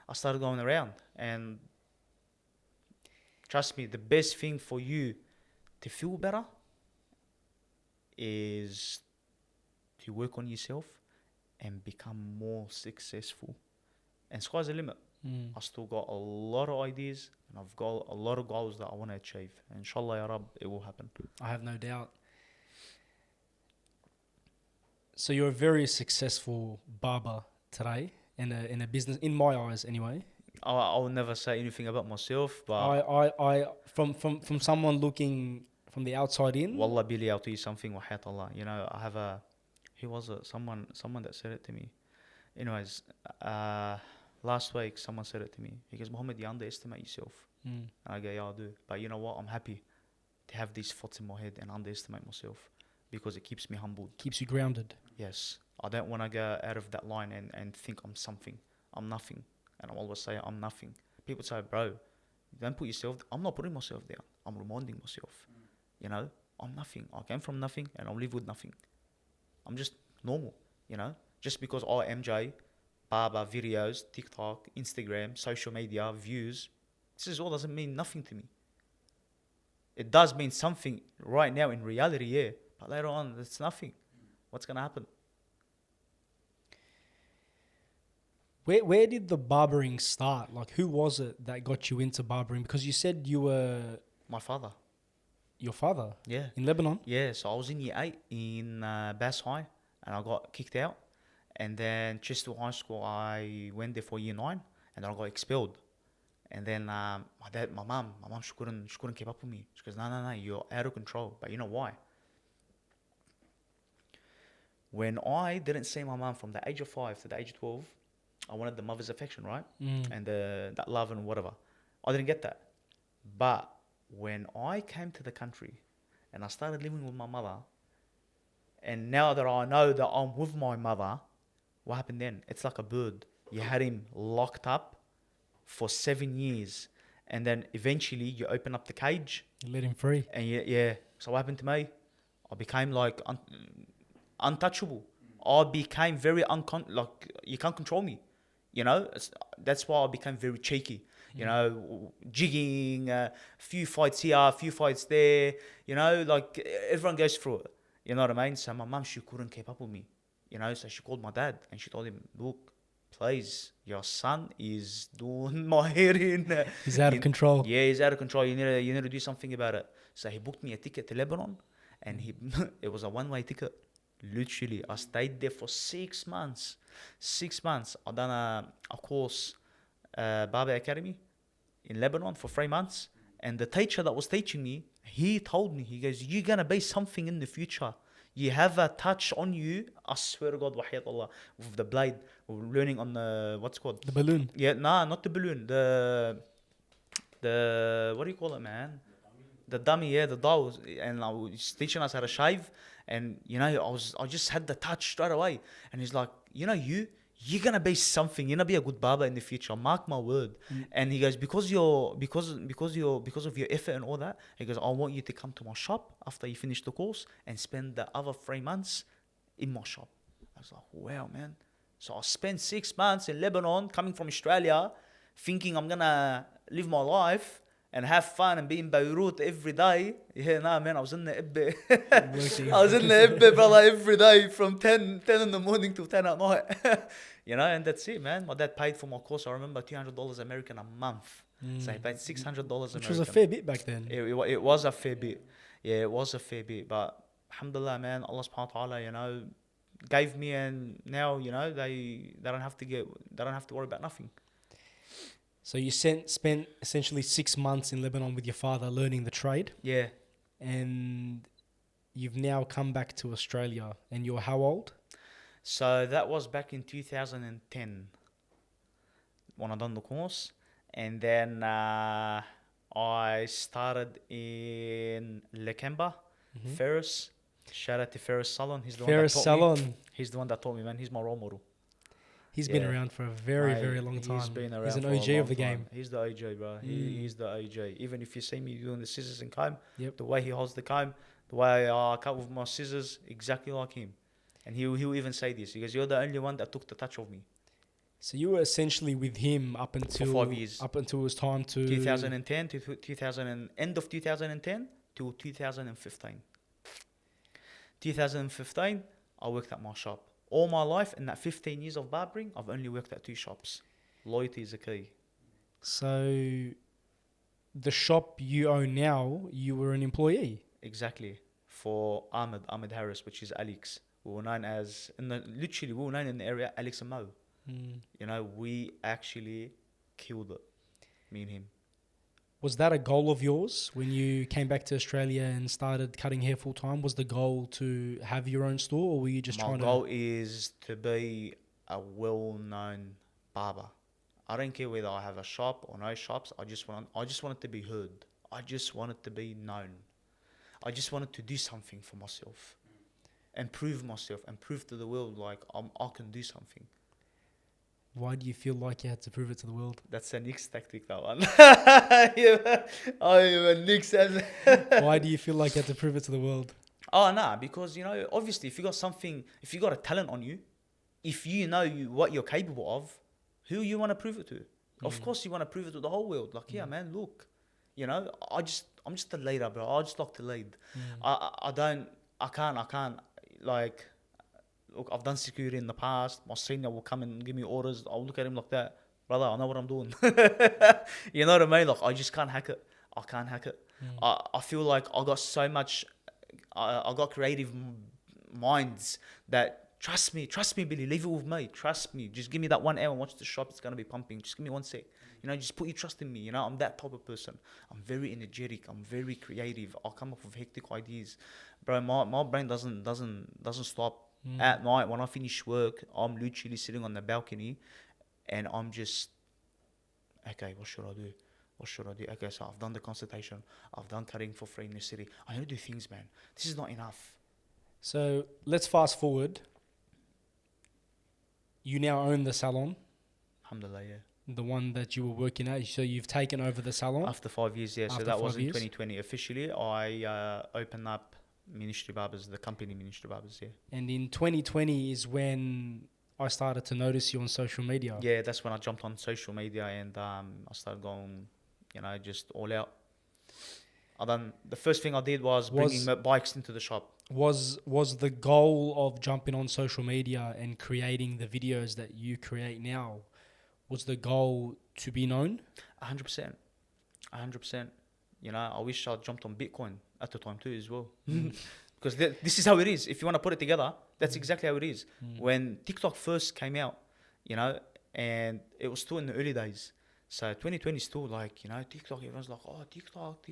I started going around, and trust me, the best thing for you to feel better is to work on yourself and become more successful. And sky's the limit. I still got a lot of ideas, and I've got a lot of goals that I want to achieve. And inshallah, ya Rab, it will happen. I have no doubt. So you're a very successful barber today in a business, in my eyes anyway. I will never say anything about myself, but I from someone looking from the outside in. Wallah Billy, I'll tell you something, wahat Allah. You know, I have who was it? Someone that said it to me. Anyways, last week someone said it to me. He goes, Muhammad, you underestimate yourself. And I go, yeah, I do. But you know what? I'm happy to have these thoughts in my head and underestimate myself, because it keeps me humbled. Keeps you grounded. Yes. I don't want to go out of that line and think I'm something. I'm nothing. And I always say I'm nothing. People say, bro, don't put yourself... I'm not putting myself down. I'm reminding myself. You know? I'm nothing. I came from nothing and I'll live with nothing. I'm just normal, you know? Just because MJ, Barber, videos, TikTok, Instagram, social media, views, this is all doesn't mean nothing to me. It does mean something right now in reality, yeah. But later on, it's nothing. What's going to happen? Where did the barbering start? Like, who was it that got you into barbering? Because you said you were My father. your father Yeah. in Lebanon. Yeah, so I was in year 8 in Bass High and I got kicked out. And then Chester High School, I went there for year 9 and then I got expelled. And then my mom, she couldn't keep up with me. She goes, no, you're out of control. But you know why? When I didn't see my mom from the age of 5 to the age of 12, I wanted the mother's affection, right? And that love and whatever. I didn't get that. But when I came to the country and I started living with my mother, and now that I know that I'm with my mother, what happened then? It's like a bird. You had him locked up for 7 years, and then eventually you open up the cage. You let him free. And yeah. So what happened to me? I became like untouchable. I became very like you can't control me. You know, that's why I became very cheeky. You know, jigging, a few fights here, a few fights there. You know, like everyone goes through it. You know what I mean? So my mum, she couldn't keep up with me. You know, so she called my dad and she told him, look, please, your son is doing my hair in. He's out of control. Yeah, he's out of control. You need to do something about it. So he booked me a ticket to Lebanon, and it was a one-way ticket. Literally, I stayed there for 6 months. 6 months. I done a course, Barber Academy in Lebanon for 3 months. And the teacher that was teaching me, he told me, he goes, you're going to be something in the future. You have a touch on you. I swear to God, Wahiyat Allah, with the blade. We're learning on the, what's it called? The balloon. Yeah, nah, not the balloon. The what do you call it, man? The dummy, yeah, the doll. And I was teaching us how to shave. And, you know, I just had the touch straight away. And he's like, you know, you're going to be something. You're going to be a good barber in the future. Mark my word. And he goes, because of your effort and all that, he goes, I want you to come to my shop after you finish the course and spend the other 3 months in my shop. I was like, wow, man. So I spent 6 months in Lebanon, coming from Australia, thinking I'm going to live my life and have fun and be in Beirut every day. Yeah, nah, man, I was in the Ibbe. I was in the Ibbe, brother, every day from 10 in the morning to 10 at night. You know, and that's it, man. My dad paid for my course, I remember, $200 American a month. So he paid $600 American. Which was a fair bit back then. It was a fair bit. Yeah, it was a fair bit. But alhamdulillah, man, Allah subhanahu wa ta'ala, you know, gave me, and now, you know, they don't have to worry about nothing. So you spent essentially 6 months in Lebanon with your father learning the trade. Yeah. And you've now come back to Australia, and you're how old? So that was back in 2010 when I done the course. And then I started in Lakemba, Ferris. Shout out to Ferris Salon. He's the Ferris one that taught Salon. me. He's the one that taught me, man. He's my role model. He's been around for a very, very long time. He's been around. He's an for a OG long of the game. time. He's the OG, bro. He's the OG. Even if you see me doing the scissors and comb, Yep. the way he holds the comb, the way I cut with my scissors, exactly like him. And he'll even say this. He goes, "You're the only one that took the touch of me." So you were essentially with him up until for 5 years. Up until it was time to 2010 to 2000 end of 2010 to 2015. 2015, I worked at my shop. All my life, in that 15 years of barbering, I've only worked at 2 shops. Loyalty is a key. So the shop you own now, you were an employee. Exactly. For Ahmed Harris, which is Alex. We were known as, literally, we were known in the area, Alex and Mo. You know, we actually killed it, me and him. Was that a goal of yours when you came back to Australia and started cutting hair full time? Was the goal to have your own store, or were you just trying to... My goal is to be a well-known barber. I don't care whether I have a shop or no shops. I just want it to be heard. I just want it to be known. I just wanted to do something for myself and prove myself and prove to the world like I can do something. Why do you feel like you had to prove it to the world? That's a Nick's tactic, that one. I am a Nick's. Why do you feel like you had to prove it to the world? Oh, nah, because, obviously, if you got a talent on you, if you know what you're capable of, who you want to prove it to? Of course, you want to prove it to the whole world. Like, yeah, man, look, I'm just a leader, bro. I just like to lead. I can't, like, look, I've done security in the past. My senior will come and give me orders. I'll look at him like that. Brother, I know what I'm doing. You know what I mean? Like, I just can't hack it. I can't hack it. I feel like I got so much, I got creative minds that trust me, Billy, leave it with me. Trust me. Just give me that 1 hour and watch the shop. It's going to be pumping. Just give me 1 sec. Just put your trust in me. I'm that type of person. I'm very energetic. I'm very creative. I'll come up with hectic ideas. Bro, my brain doesn't stop. At night, when I finish work, I'm literally sitting on the balcony and I'm just, okay, what should I do? What should I do? Okay, so I've done the consultation. I've done cutting for free in the city. I need to do things, man. This is not enough. So let's fast forward. You now own the salon, Alhamdulillah, yeah. the one that you were working at. So you've taken over the salon? After 5 years, yeah. So After that 5 was in years? 2020. Officially, I opened up Ministry Barbers, the company Ministry Barbers, yeah. And in 2020 is when I started to notice you on social media. Yeah, that's when I jumped on social media and I started going, just all out. The first thing I did was bringing bikes into the shop. Was the goal of jumping on social media and creating the videos that you create now, was the goal to be known? 100%. 100%. I wish I jumped on Bitcoin at the time too as well. Because this is how it is. If you want to put it together, that's exactly how it is. When TikTok first came out, and it was still in the early days. So 2020 is still like, TikTok, everyone's like, oh, TikTok,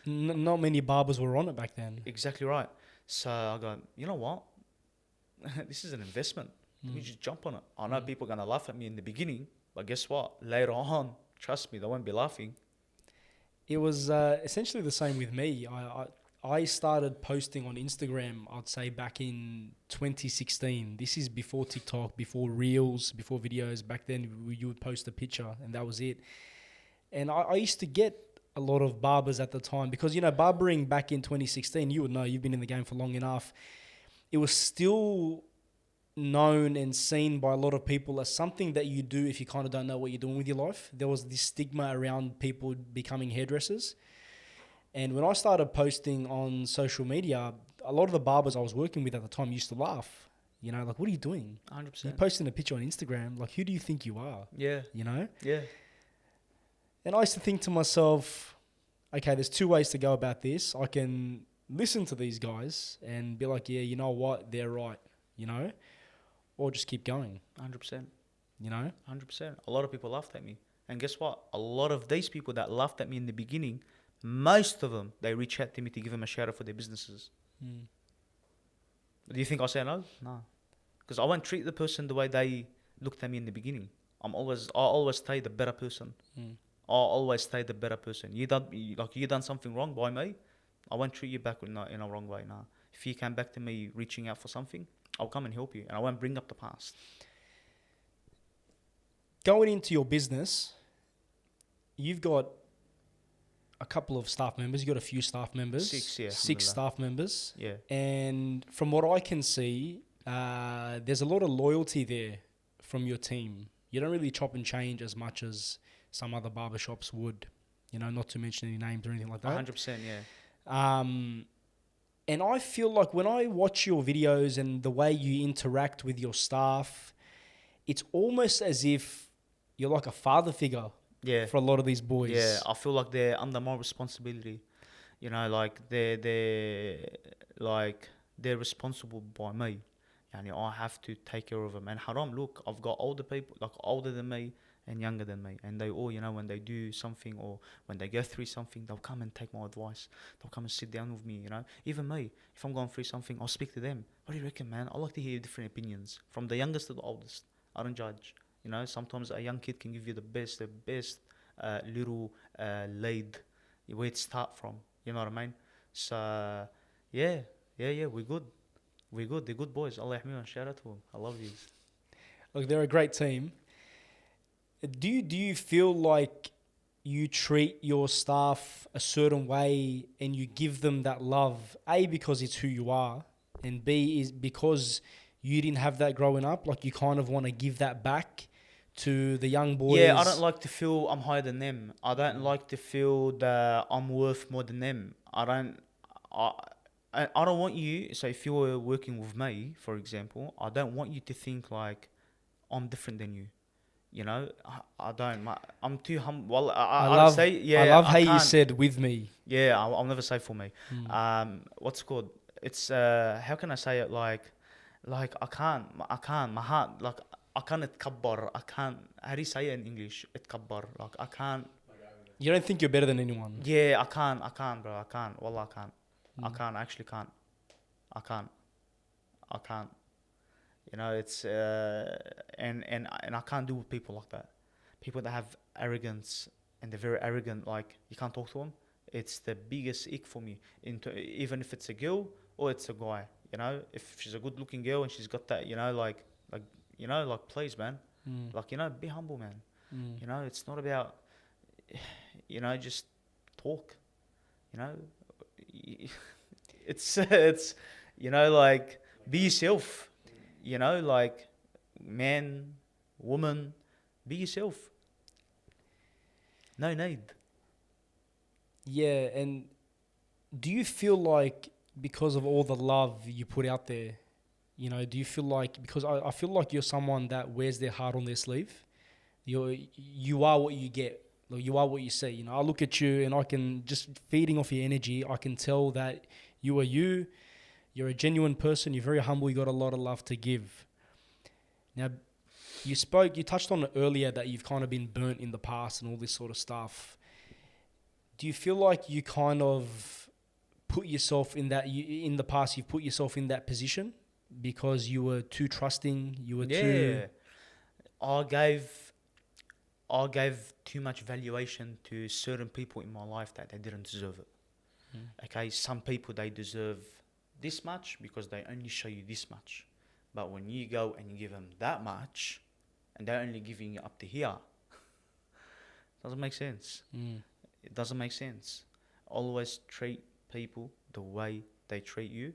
Not many barbers were on it back then. Exactly right. So I go, you know what? This is an investment. Let me just jump on it. I know people are going to laugh at me in the beginning, but guess what? Later on, trust me, they won't be laughing. It was essentially the same with me. I started posting on Instagram, I'd say back in 2016. This is before TikTok, before Reels, before videos. Back then, you would post a picture and that was it. And I used to get a lot of barbers at the time because, barbering back in 2016, you would know, you've been in the game for long enough. It was still known and seen by a lot of people as something that you do if you kind of don't know what you're doing with your life. There was this stigma around people becoming hairdressers. And when I started posting on social media, a lot of the barbers I was working with at the time used to laugh. Like, what are you doing? 100%. You're posting a picture on Instagram. Like, who do you think you are? Yeah. Yeah. And I used to think to myself, okay, there's 2 ways to go about this. I can listen to these guys and be like, yeah, you know what? They're right, or just keep going. 100%. 100%. A lot of people laughed at me. And guess what? A lot of these people that laughed at me in the beginning, most of them, they reach out to me to give them a shout out for their businesses. Do you think I say no? No. Because I won't treat the person the way they looked at me in the beginning. I always stay the better person. I always stay the better person. You done something wrong by me, I won't treat you back in a wrong way. Nah. If you come back to me reaching out for something, I'll come and help you, and I won't bring up the past. Going into your business, you've got a couple of staff members. You've got a few staff members. 6, yeah. 6 staff members. Yeah. And from what I can see, there's a lot of loyalty there from your team. You don't really chop and change as much as some other barbershops would, not to mention any names or anything like that. 100%, yeah. And I feel like when I watch your videos and the way you interact with your staff, it's almost as if you're like a father figure for a lot of these boys. Yeah, I feel like they're under my responsibility. Like they're responsible by me. I have to take care of them. And haram, look, I've got older people, like older than me and younger than me. And they all, when they do something or when they go through something, they'll come and take my advice. They'll come and sit down with me, Even me, if I'm going through something, I'll speak to them. What do you reckon, man? I like to hear different opinions from the youngest to the oldest. I don't judge. Sometimes a young kid can give you the best little lead where to start from. You know what I mean? So, we're good. We're good. They're good boys. Allah yahmiyahum. Shout out to them. I love these. Like they're a great team. Do you feel like you treat your staff a certain way and you give them that love? A, because it's who you are, and B is because you didn't have that growing up. Like you kind of want to give that back to the young boys. Yeah, I don't like to feel I'm higher than them. I don't like to feel that I'm worth more than them. I, I don't want you, so if you're working with me, for example, I don't want you to think like I'm different than you. You know, I don't. I'm too humble. Well, I'll say, yeah. I love I how you can't. said with me. Yeah, I'll never say for me. What's it called? It's how can I say it? Like I can't. My heart, like I can't اتكبر. I can't. How do you say it in English? اتكبر. Like I can't. You don't think you're better than anyone. Yeah, I can't, bro. I can't. Wallah, I can't. I can't. I actually can't. I can't. I can't. You know, it's and I can't deal with people like that. People that have arrogance and they're very arrogant, like you can't talk to them. It's the biggest ick for me. Even if it's a girl or it's a guy, you know, if she's a good-looking girl and she's got that, you know, like please, man, like be humble, man. You know, it's not about, just talk. You know, it's like be yourself. Like man, woman, be yourself. No need. Yeah, and do you feel like because of all the love you put out there, do you feel like, because I feel like you're someone that wears their heart on their sleeve. You are what you get. Like you are what you say. I look at you and I can, just feeding off your energy, I can tell that you are you. You're a genuine person. You're very humble. You got a lot of love to give. Now, you touched on it earlier that you've kind of been burnt in the past and all this sort of stuff. Do you feel like you kind of put yourself in that, in the past, you've put yourself in that position because you were too trusting? You were too... I gave too much valuation to certain people in my life that they didn't deserve it. Okay, some people, they deserve this much because they only show you this much. But when you go and you give them that much and they're only giving you up to here, doesn't make sense. It doesn't make sense. Always treat people the way they treat you,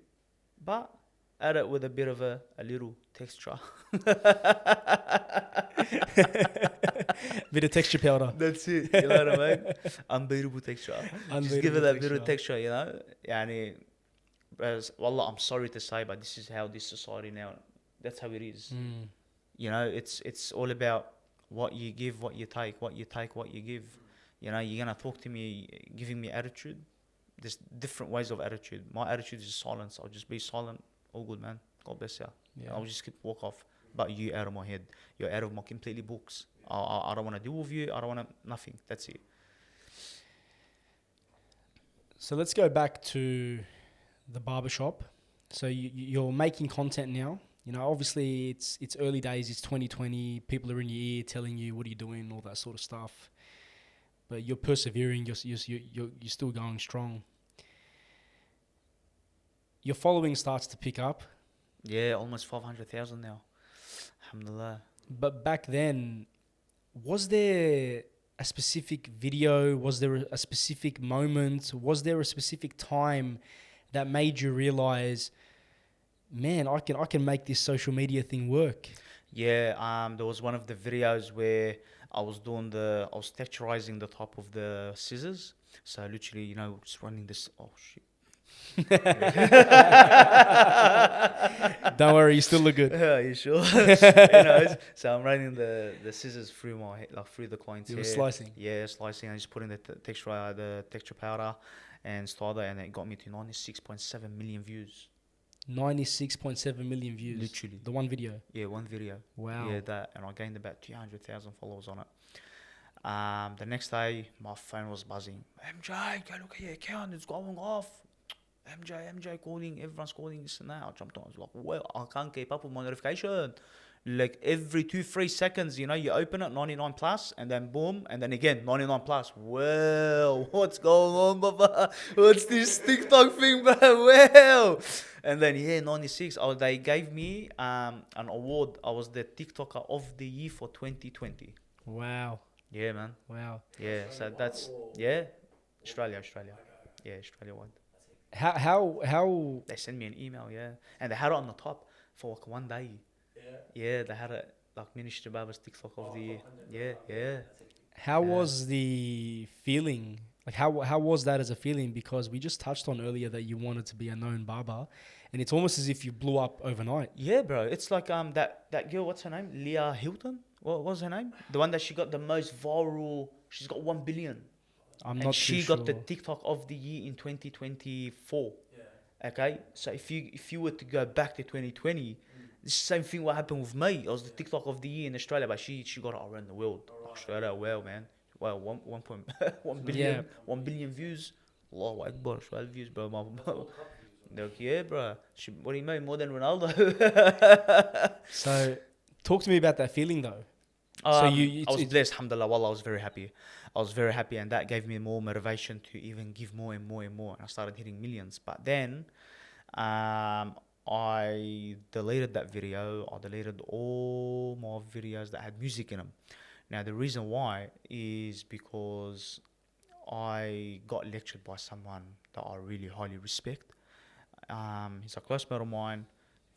but add it with a bit of a little texture. Bit of texture powder. That's it. You know what I mean? Unbeatable texture. Just give it that bit of texture, Yani, wallah, I'm sorry to say, but this is how this society now, that's how it is. It's all about what you give, what you take, what you take, what you give. You're going to talk to me, giving me attitude. There's different ways of attitude. My attitude is silence. I'll just be silent. All good, man. God bless you. Yeah. I'll just walk off. But you out of my head. You're out of my completely books. I don't want to deal with you. I don't want to... Nothing. That's it. So let's go back to the barbershop. So you're making content now. Obviously it's early days. It's 2020. People are in your ear telling you, what are you doing? All that sort of stuff. But you're persevering. You're still going strong. Your following starts to pick up. Yeah, almost 500,000 now. Alhamdulillah. But back then, was there a specific video? Was there a specific moment? Was there a specific time that made you realize, man, I can make this social media thing work? Yeah, there was one of the videos where I was texturizing the top of the scissors. So literally, just running this. Oh shit. Don't worry, you still look good. Are you sure? So I'm running the scissors through my head, like through the client's hair. You were slicing. Yeah, slicing. I just put in the texture powder and started, and it got me to 96.7 million views. 96.7 million views. Literally. The one video. Yeah, one video. Wow. Yeah, that, and I gained about 200,000 followers on it. The next day, my phone was buzzing. MJ, go look at your account. It's going off. MJ calling. Everyone's calling this and that. I jumped on. I was like, well, I can't keep up with my notification. Like every 2-3 seconds, you know, you open it 99 plus, and then boom, and then again 99 plus. Well, what's going on, Baba? What's this TikTok thing, bro? Well, and then yeah, 96. Oh, they gave me an award. I was the TikToker of the year for 2020. Wow. Yeah, man. Wow. Yeah, so that's yeah, Australia. Yeah, Australia wide. How They sent me an email, yeah, and they had it on the top for like one day. Yeah, they had it like Ministry Barbers TikTok of the year. Yeah, yeah. how was the feeling? Like how was that as a feeling? Because we just touched on earlier that you wanted to be a known barber, and it's almost as if you blew up overnight. Yeah, bro. It's like that girl. What's her name? Leah Hilton. What was her name? The one that she got the most viral. She's got 1 billion, I'm and not she too got the sure. TikTok of the year in 2024. Okay, so if you were to go back to 2020, the same thing what happened with me. I was the TikTok of the year in Australia, but she got it around the world. Australia, well, man. Well, 1 billion, Yeah. 1 billion views. Allahu Akbar, 12 views, bro. Like, yeah, bro. What do you mean? More than Ronaldo? So, talk to me about that feeling though. So I was blessed, alhamdulillah. Wallah, I was very happy. I was very happy, and that gave me more motivation to even give more and more and more. And I started hitting millions. But then, I deleted that video. I deleted all my videos that had music in them. Now, the reason why is because I got lectured by someone that I really highly respect. He's a close mate of mine,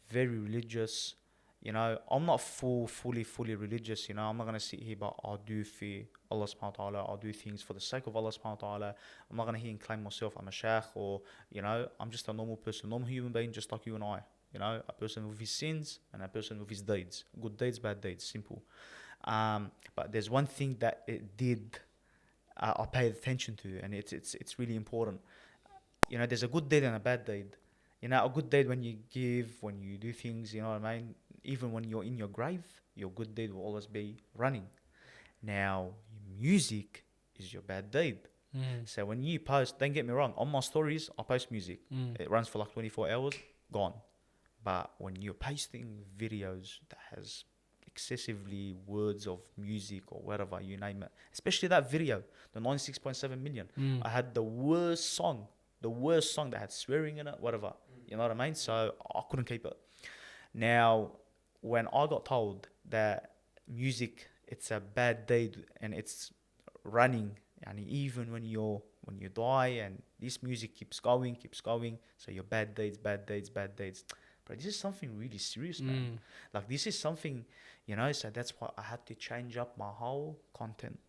very religious. You know, I'm not fully religious. You know, I'm not gonna sit here, but I do fear Allah subhanahu wa ta'ala. I do things for the sake of Allah subhanahu wa ta'ala. I'm not gonna hear and claim myself I'm a sheikh, or, you know, I'm just a normal person, normal human being, just like you and I. You know, a person with his sins and a person with his deeds. Good deeds, bad deeds, simple. But there's one thing that it did, I paid attention to, and it's really important. You know, there's a good deed and a bad deed. You know, a good deed when you give, when you do things, you know what I mean? Even when you're in your grave, your good deed will always be running. Now, music is your bad deed. So when you post, don't get me wrong, on my stories, I post music. It runs for like 24 hours, gone. But when you're posting videos that has excessively words of music or whatever, you name it, especially that video, the 96.7 million, I had the worst song that had swearing in it, whatever. You know what I mean? So I couldn't keep it. Now, when I got told that music, it's a bad deed and it's running, and even when you die and this music keeps going, so your bad deeds. But this is something really serious, man. Like, this is something, you know, so that's why I had to change up my whole content.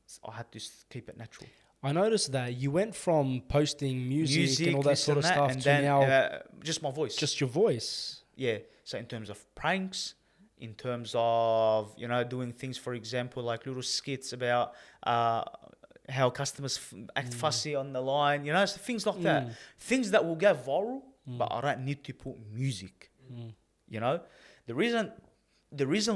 So I had to keep it natural. I noticed that you went from posting music and all that sort of stuff and to then, now just my voice. just your voice. Yeah. So in terms of pranks, in terms of, you know, doing things, for example, like little skits about how customers act fussy on the line, you know, so things like that. Things that will go viral, but I don't need to put music. You know, the reason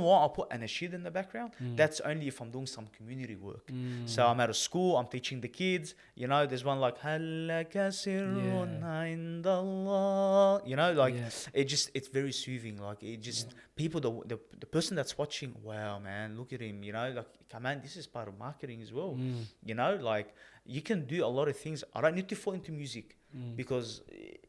why I put anashid in the background, that's only if I'm doing some community work. So I'm at a school, I'm teaching the kids, you know, there's one like, Hallaka sirrun indallah. You know, like, it's very soothing. Like, it just, people, the person that's watching, wow, man, look at him, you know, like, come on, this is part of marketing as well. You know, like, you can do a lot of things. I don't need to fall into music. Because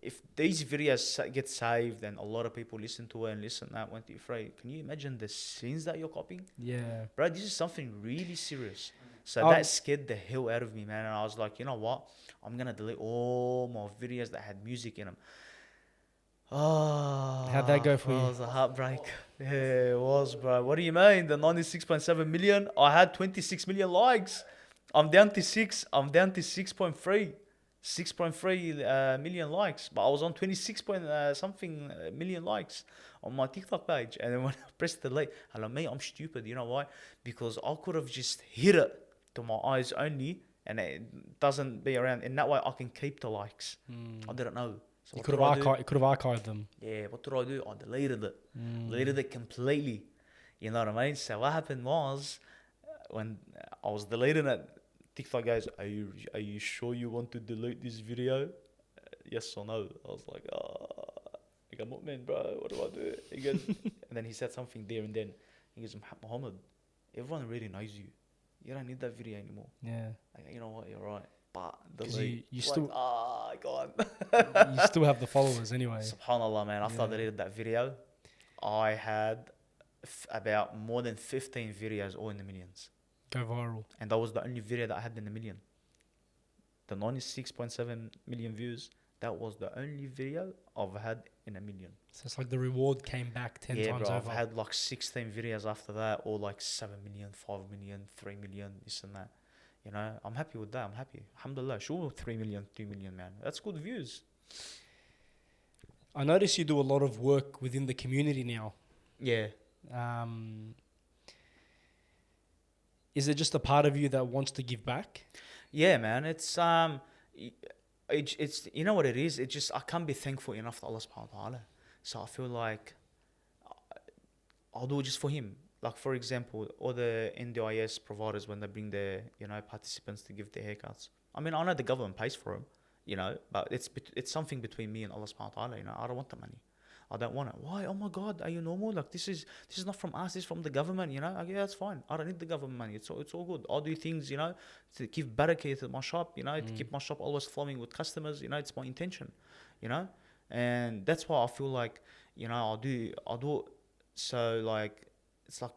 if these videos get saved and a lot of people listen to it and listen that 1, 2, 3, can you imagine the scenes that you're copying? Yeah. Bro, this is something really serious. So that scared the hell out of me, man. And I was like, you know what? I'm going to delete all my videos that had music in them. Oh, How'd that go for you? It was a heartbreak. Yeah, it was, bro. What do you mean? The 96.7 million? I had 26 million likes. I'm down to 6.3. 6.3 million likes, but I was on 26 point something million likes on my TikTok page. And then when I pressed delete, hello me, I'm stupid. You know why? Because I could have just hit it to my eyes only, and it doesn't be around. In that way, I can keep the likes. I didn't know. So You could have archived them. Yeah, what did I do? I deleted it. Deleted it completely. You know what I mean? So what happened was, when I was deleting it, TikTok goes, are you sure you want to delete this video? Yes or no? I was like, I go, man, bro, what do I do? He goes, and then he said something there and then. He goes, Muhammad, everyone already knows you. You don't need that video anymore. Yeah. Like, you know what? You're right. But You it's still like, God. you still have the followers anyway. Subhanallah, man. After I deleted that video, I had about more than 15 videos all in the millions. Go viral. And that was the only video that I had in the million. The 96.7 million views, that was the only video I've had in a million. So it's like the reward came back 10 times bro, over. I've had like 16 videos after that, or like 7 million, 5 million, 3 million, this and that. You know, I'm happy with that. I'm happy. Alhamdulillah. Sure, 3 million, 2 million, man. That's good views. I notice you do a lot of work within the community now. Yeah. Is it just a part of you that wants to give back? Yeah, man. It's you know what it is? It just, I can't be thankful enough to Allah subhanahu wa ta'ala. So I feel like I'll do it just for him. Like, for example, all the NDIS providers, when they bring their, you know, participants to give their haircuts. I mean, I know the government pays for them, you know, but it's something between me and Allah subhanahu wa ta'ala, you know. I don't want the money. I don't want it. Why? Oh my God, are you normal? Like, this is not from us, this is from the government, you know. Like, yeah, that's fine. I don't need the government money. It's all good. I'll do things, you know, to give barakah to my shop, you know, to keep my shop always flowing with customers, you know. It's my intention, you know. And that's why I feel like, you know, I'll do it. So like, it's like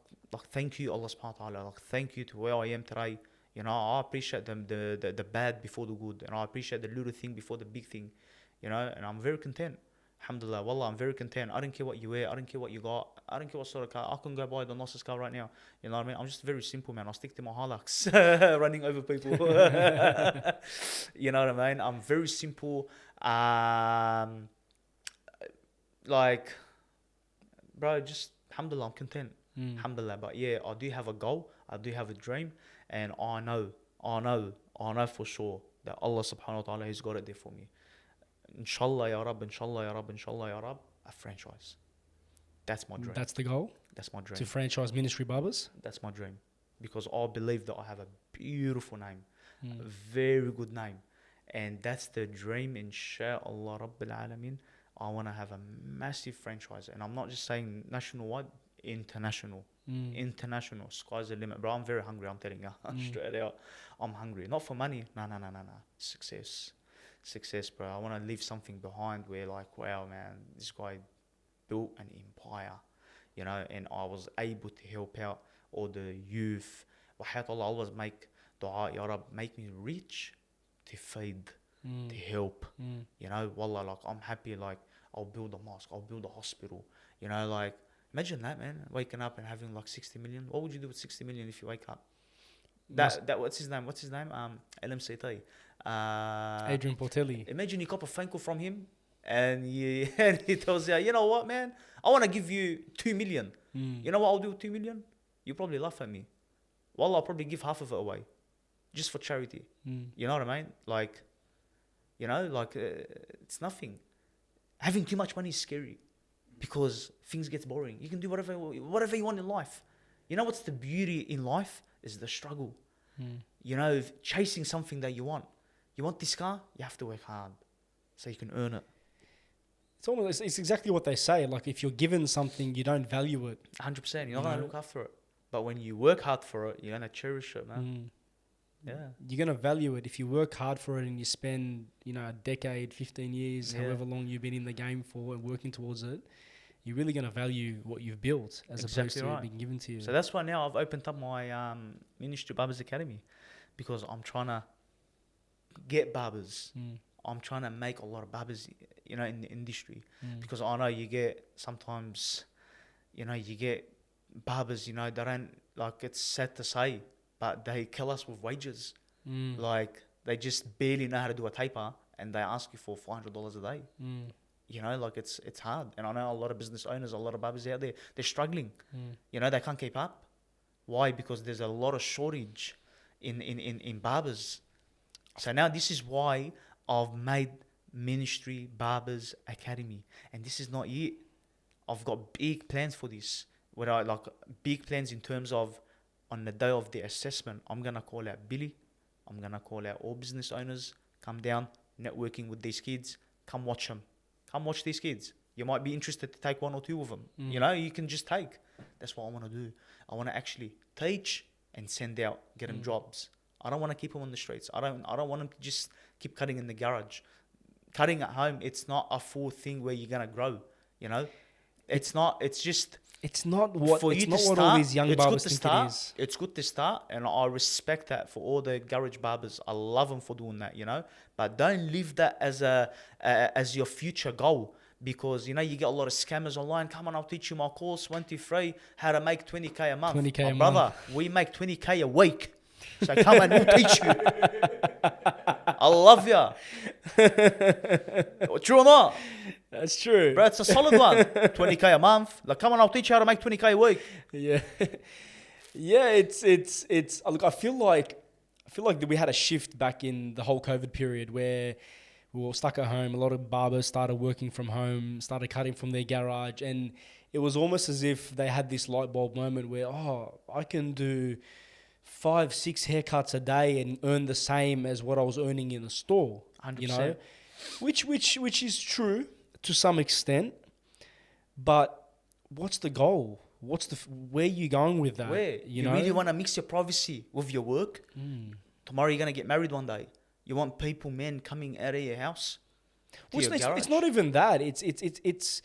thank you Allah subhanahu wa ta'ala. Like, thank you to where I am today. You know, I appreciate the bad before the good, and I appreciate the little thing before the big thing, you know. And I'm very content. Alhamdulillah, wallah, I'm very content. I don't care what you wear, I don't care what you got, I don't care what sort of car. I can go buy the nicest car right now. You know what I mean? I'm just very simple, man. I stick to my Hilux, running over people. You know what I mean? I'm very simple. Like, bro, just alhamdulillah, I'm content. Alhamdulillah. But yeah, I do have a goal, I do have a dream, and I know for sure that Allah subhanahu wa ta'ala has got it there for me. Inshallah ya Rab, inshallah ya Rab, inshallah ya Rab, a franchise. That's my dream. That's the goal? That's my dream. To franchise Ministry Barbers? That's my dream. Because I believe that I have a beautiful name, a very good name. And that's the dream, inshallah Rabbil Alameen. I want to have a massive franchise. And I'm not just saying nationwide, international. International. Sky's the limit. Bro, I'm very hungry, I'm telling you. Straight out. I'm hungry. Not for money. No. Success, bro. I want to leave something behind where, like, wow, man, this guy built an empire, you know, and I was able to help out all the youth. Wahat Allah, always make dua, Ya Rab, make me rich to feed, to help, you know. Wallah, like, I'm happy, like, I'll build a mosque, I'll build a hospital, you know, like, imagine that, man, waking up and having like 60 million. What would you do with 60 million if you wake up? That what's his name? LMCT. Adrian Portelli. Imagine you cop a phone call from him, and he tells you, you know what, man, I want to give you 2 million. You know what I'll do with 2 million? You probably laugh at me. Well, I'll probably give half of it away, just for charity. You know what I mean? Like, you know, like, it's nothing. Having too much money is scary, because things get boring. You can do whatever you want in life. You know what's the beauty in life is the struggle. You know, chasing something that you want. You want this car, you have to work hard so you can earn it. It's exactly what they say. Like, if you're given something, you don't value it. 100%. You're not going to look after it. But when you work hard for it, you're going to cherish it, man. Yeah. You're going to value it. If you work hard for it and you spend, you know, a decade, 15 years, however long you've been in the game for and working towards it, you're really going to value what you've built as opposed to it being given to you. So that's why now I've opened up my Ministry Barbers Academy, because I'm trying to get barbers. I'm trying to make a lot of barbers, you know, in the industry. Because I know you get sometimes, you know, you get barbers, you know, they don't, like, it's sad to say, but they kill us with wages. Like, they just barely know how to do a taper, and they ask you for $400 a day. You know, like, it's hard. And I know a lot of business owners, a lot of barbers out there, they're struggling. You know, they can't keep up. Why? Because there's a lot of shortage in barbers. So now this is why I've made Ministry Barbers Academy. And this is not it. I've got big plans for this. Where I, like, big plans in terms of, on the day of the assessment, I'm going to call out Billy. I'm going to call out all business owners. Come down, networking with these kids. Come watch them. Come watch these kids. You might be interested to take 1 or 2 of them. You know, you can just take. That's what I want to do. I want to actually teach and send out, get them jobs. I don't want to keep them on the streets. I don't want them to just keep cutting in the garage. Cutting at home, it's not a full thing where you're gonna grow. You know, it's not. It's just. It's not what for it's you not to what start, all these young barbers think start, it is. It's good to start, and I respect that for all the garage barbers. I love them for doing that, you know. But don't leave that as as your future goal, because you know you get a lot of scammers online. Come on, I'll teach you my course 1, 2, 3, how to make 20K a month. 20K a brother, month. we make 20K a week. So come and we'll teach you. I love ya. True or not? That's true. Bro, it's a solid one. 20K a month. Like, come on, I'll teach you how to make 20K a week. Yeah. Yeah, it's look, I feel like that we had a shift back in the whole COVID period where we were stuck at home. A lot of barbers started working from home, started cutting from their garage, and it was almost as if they had this light bulb moment where, oh, I can do 5, 6 haircuts a day and earn the same as what I was earning in the store. 100%. You know, which is true to some extent, but what's the goal? Where are you going with that? Where? You know? really want to mix your privacy with your work? Tomorrow you're going to get married one day. You want men coming out of your house to your garage? It's not even that. It's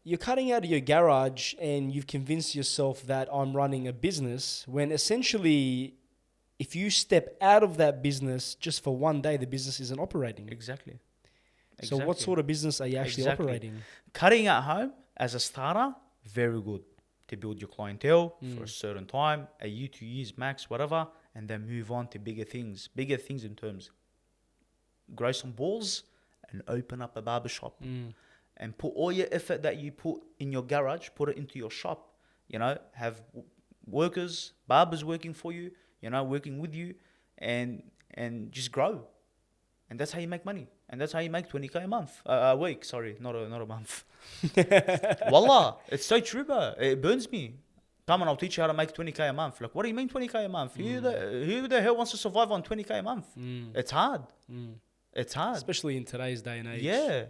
you're cutting out of your garage and you've convinced yourself that I'm running a business, when essentially if you step out of that business just for one day, the business isn't operating. Exactly. So what sort of business are you actually operating? Cutting at home as a starter, very good to build your clientele for a certain time, a year, 2 years max, whatever, and then move on to bigger things in terms grow some balls and open up a barbershop and put all your effort that you put in your garage, put it into your shop. You know, have workers, barbers working for you, you know, working with you, and just grow. And that's how you make money. And that's how you make 20K a month, a week. Sorry, not a month. Wallah, it's so true, bro. It burns me. Come on, I'll teach you how to make 20K a month. Like, what do you mean 20K a month? Who the hell wants to survive on 20K a month? It's hard. It's hard. Especially in today's day and age. Yeah.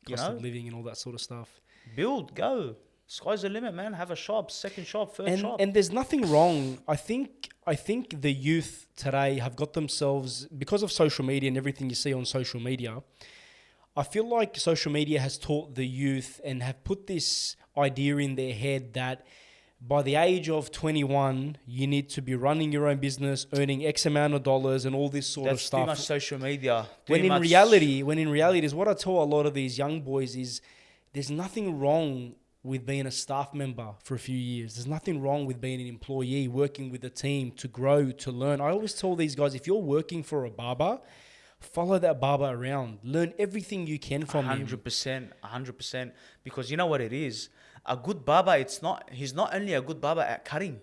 Cost of living and all that sort of stuff. Build, go. Sky's the limit, man. Have a shop, second shop, third shop. And there's nothing wrong. I think the youth today have got themselves, because of social media and everything you see on social media, I feel like social media has taught the youth and have put this idea in their head that by the age of 21, you need to be running your own business, earning X amount of dollars and all this sort of stuff. Too much social media. When in reality, is what I tell a lot of these young boys is there's nothing wrong with being a staff member for a few years. There's nothing wrong with being an employee, working with a team to grow, to learn. I always tell these guys, if you're working for a barber, follow that barber around. Learn everything you can from him. 100%. Because you know what it is? A good barber, he's not only a good barber at cutting.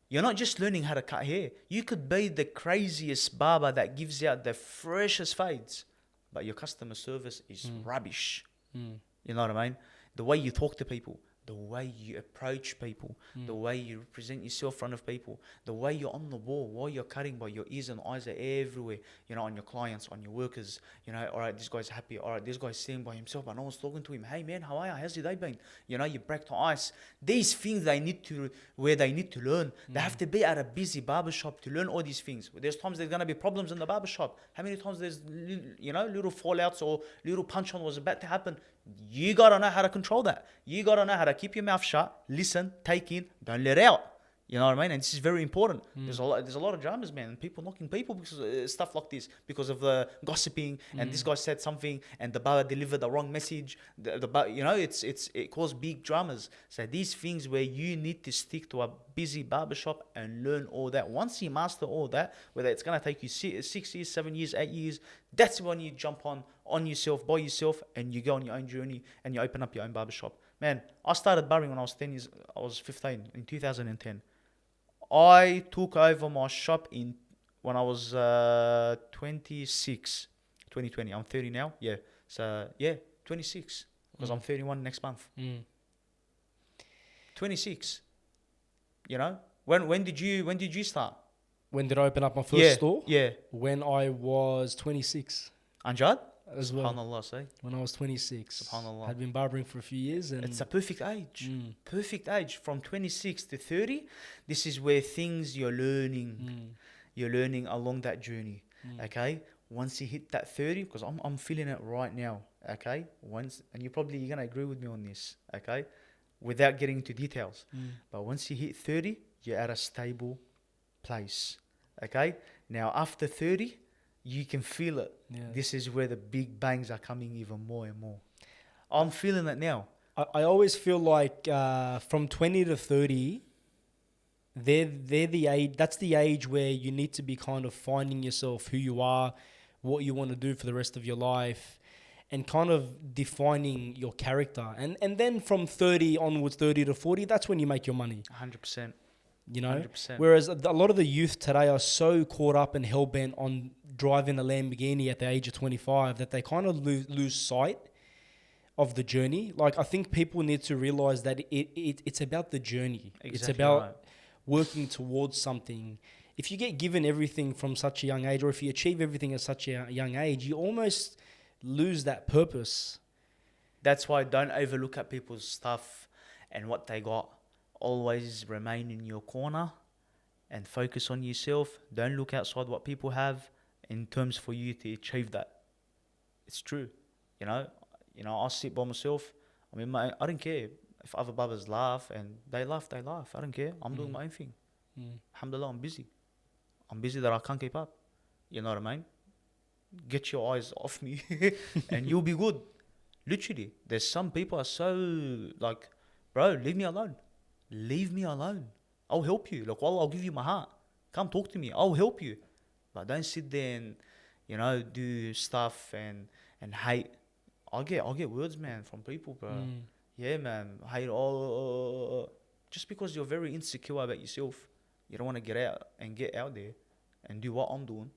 You're not just learning how to cut hair. You could be the craziest barber that gives out the freshest fades, but your customer service is rubbish. You know what I mean? The way you talk to people, the way you approach people, the way you represent yourself in front of people, the way you're on the ball while you're cutting, but your ears and eyes are everywhere, you know, on your clients, on your workers, you know, all right, this guy's happy, all right, this guy's sitting by himself, but no one's talking to him. Hey man, how are you? How's your day been? You know, you break the ice. These things they need to learn. They have to be at a busy barbershop to learn all these things. There's times there's going to be problems in the barbershop. How many times there's, you know, little fallouts or little punch on was about to happen. You got to know how to control that. You got to know how to keep your mouth shut, listen, take in, don't let out. You know what I mean? And this is very important. There's a lot of dramas, man, and people knocking people because of stuff like this, because of the gossiping, and this guy said something and the barber delivered the wrong message. You know, it caused big dramas. So these things where you need to stick to a busy barbershop and learn all that. Once you master all that, whether it's going to take you 6 years, 7 years, 8 years, that's when you jump on yourself, by yourself, and you go on your own journey and you open up your own barbershop. Man, I started barbering when I was 15 in 2010. I took over my shop when I was 26, 2020. I'm 30 now. Yeah. So, yeah, 26. Because I'm 31 next month. 26. You know? When did you start? When did I open up my first store? Yeah. When I was 26. Anjad? as well. Subhanallah, say. When I was 26. Subhanallah. Had been barbering for a few years, and It's a perfect age. Mm. Perfect age. From 26 to 30, this is where things you're learning. You're learning along that journey. Okay? Once you hit that 30, because I'm feeling it right now. Okay? And you're going to agree with me on this. Okay? Without getting into details. But once you hit 30, you're at a stable place. Okay? Now, after 30, you can feel it. Yeah. This is where the big bangs are coming even more and more. I'm feeling it now. I always feel like from 20 to 30, they're the age. That's the age where you need to be kind of finding yourself, who you are, what you want to do for the rest of your life, and kind of defining your character. And then from 30 onwards, 30 to 40, that's when you make your money. 100%. You know, 100%. Whereas a lot of the youth today are so caught up and hell bent on driving a Lamborghini at the age of 25 that they kind of lose sight of the journey. Like, I think people need to realize that it's about the journey. Exactly, it's about right. working towards something. If you get given everything from such a young age, or if you achieve everything at such a young age, you almost lose that purpose. That's why don't overlook at people's stuff and what they got. Always remain in your corner and focus on yourself. Don't look outside what people have in terms for you to achieve that. It's true. You know, I sit by myself. I mean, I don't care if other barbers laugh, and they laugh. I don't care. I'm doing my own thing. Alhamdulillah, I'm busy. I'm busy that I can't keep up. You know what I mean? Get your eyes off me and you'll be good. Literally, there's some people are so like, bro, leave me alone. Leave me alone. I'll help you. Like, wallah, I'll give you my heart. Come talk to me. I'll help you. But don't sit there and, do stuff and hate. I'll get words, man, from people, bro. Yeah, man. Hate just because you're very insecure about yourself, you don't want to get out there and do what I'm doing.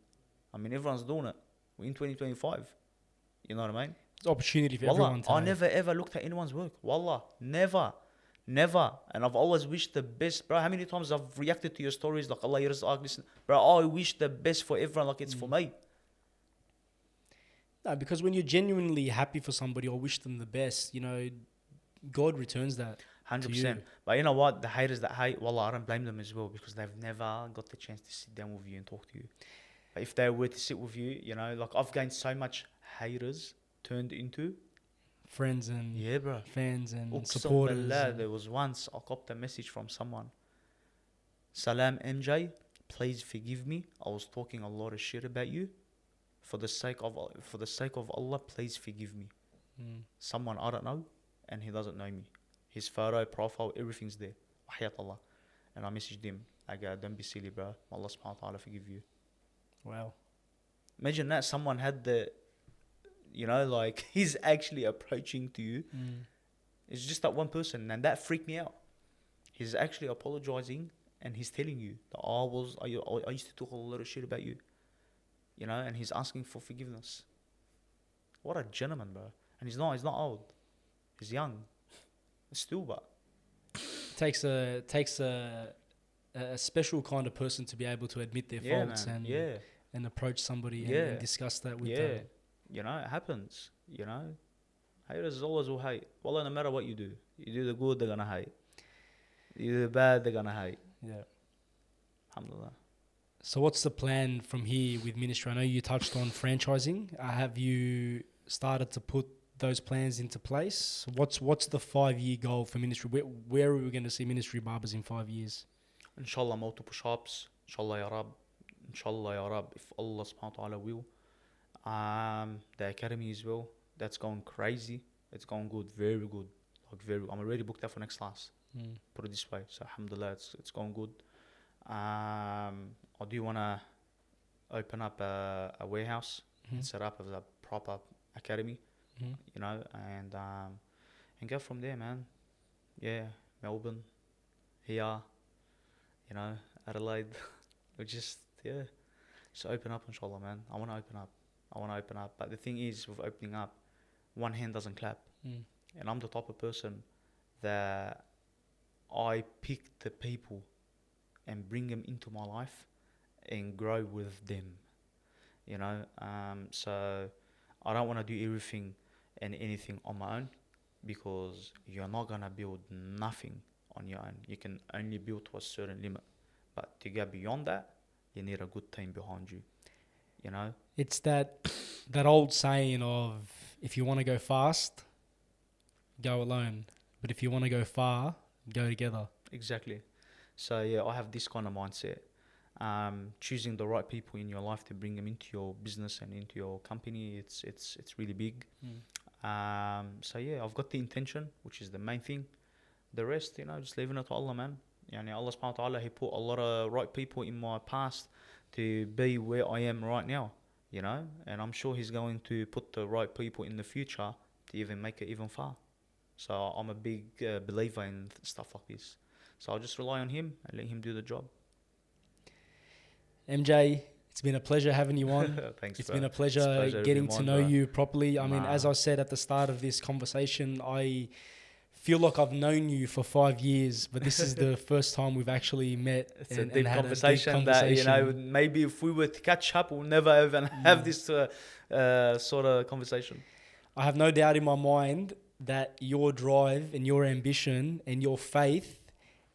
I mean, everyone's doing it. We're in 2025. You know what I mean? It's opportunity for Wallah, everyone today. I never ever looked at anyone's work. Wallah, never. And I've always wished the best, bro. How many times I've reacted to your stories like, Allah yarzaq, listen, bro, I wish the best for everyone like it's for me. No, because when you're genuinely happy for somebody or wish them the best, God returns that. 100%. But you know what? The haters that hate, wallah, I don't blame them as well, because they've never got the chance to sit down with you and talk to you. But if they were to sit with you, like I've gained so much haters turned into Friends and bro. fans and Uqsam supporters. billah, there was once I copped a message from someone. Salam MJ, please forgive me. I was talking a lot of shit about you. For the sake of Allah, please forgive me. Someone I don't know, and he doesn't know me. His photo, profile, everything's there. Wahiyat Allah. And I messaged him. I go, don't be silly, bro. Allah subhanahu wa ta'ala forgive you. Wow. Imagine that someone had the, like he's actually approaching to you. It's just that one person, and that freaked me out. He's actually apologizing, and he's telling you that I used to talk a lot of shit about you. And he's asking for forgiveness. What a gentleman, bro. And he's not old. He's young. Still, but Takes a special kind of person to be able to admit their faults and approach somebody and discuss that with them. It happens. Haters always will hate. Wallah, no matter what you do the good, they're gonna hate. You do the bad, they're gonna hate. Yeah. Alhamdulillah. So what's the plan from here with ministry? I know you touched on franchising. Have you started to put those plans into place? What's the 5-year goal for ministry? Where are we going to see Ministry Barbers in 5 years? Inshallah, multiple shops. Inshallah, ya Rab. Inshallah, ya Rab. If Allah subhanahu wa ta'ala will. The academy as well. That's going crazy. It's going good. Very good. I'm already booked out for next class. Put it this way. So alhamdulillah, it's going good. I do want to open up a warehouse and set up as a proper academy. And go from there, man. Yeah, Melbourne, here, Adelaide. We just open up, inshallah, man. I want to open up. But the thing is, with opening up, one hand doesn't clap. And I'm the type of person that I pick the people and bring them into my life and grow with them. So I don't want to do everything and anything on my own, because you're not gonna build nothing on your own. You can only build to a certain limit, but to go beyond that, you need a good team behind you. You know, It's that old saying of, if you want to go fast, go alone. But if you want to go far, go together. exactly. So yeah, I have this kind of mindset. Choosing the right people in your life to bring them into your business and into your company, it's really big. So yeah, I've got the intention, which is the main thing. The rest, just leaving it to Allah, man. Yani Allah subhanahu wa ta'ala, He put a lot of right people in my past to be where I am right now, and I'm sure He's going to put the right people in the future to even make it even far. So I'm a big believer in stuff like this. So I'll just rely on Him and let Him do the job. MJ, it's been a pleasure having you on. Thanks, It's bro. been a It's pleasure getting to know bro. you properly. I mean, as I said at the start of this conversation, I feel like I've known you for 5 years, but this is the first time we've actually met. It's and a deep had conversation, a deep conversation that, maybe if we were to catch up, we'll never even have this sort of conversation. I have no doubt in my mind that your drive and your ambition and your faith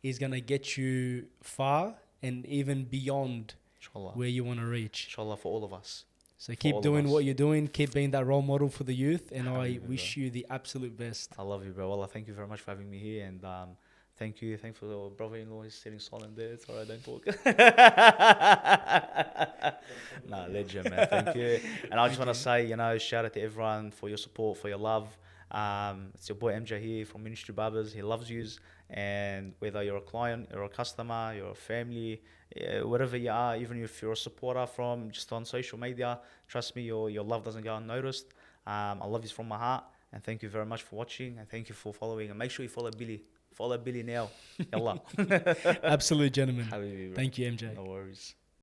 is going to get you far and even beyond Inshallah. where you want to reach. Inshallah, for all of us. So all keep of doing us. what you're doing. Keep being that role model for the youth. And I Alhamdulillah, wish bro. you the absolute best. I love you, bro. Allah, thank you very much for having me here. And thank you. Thanks for the brother-in-law. He's sitting silent there. It's all right, don't talk. Nah, legend, man. Thank you. And I just want to say, shout out to everyone for your support, for your love. It's your boy MJ here from Ministry Barbers. He loves yous. And whether you're a client, you're a customer, you're a family, whatever you are, even if you're a supporter from just on social media, trust me, your love doesn't go unnoticed. I love you from my heart. And thank you very much for watching. And thank you for following. And make sure you follow Billy. Follow Billy now. Yallah. Absolute gentleman. Habibi, bro. Thank you, MJ. No worries.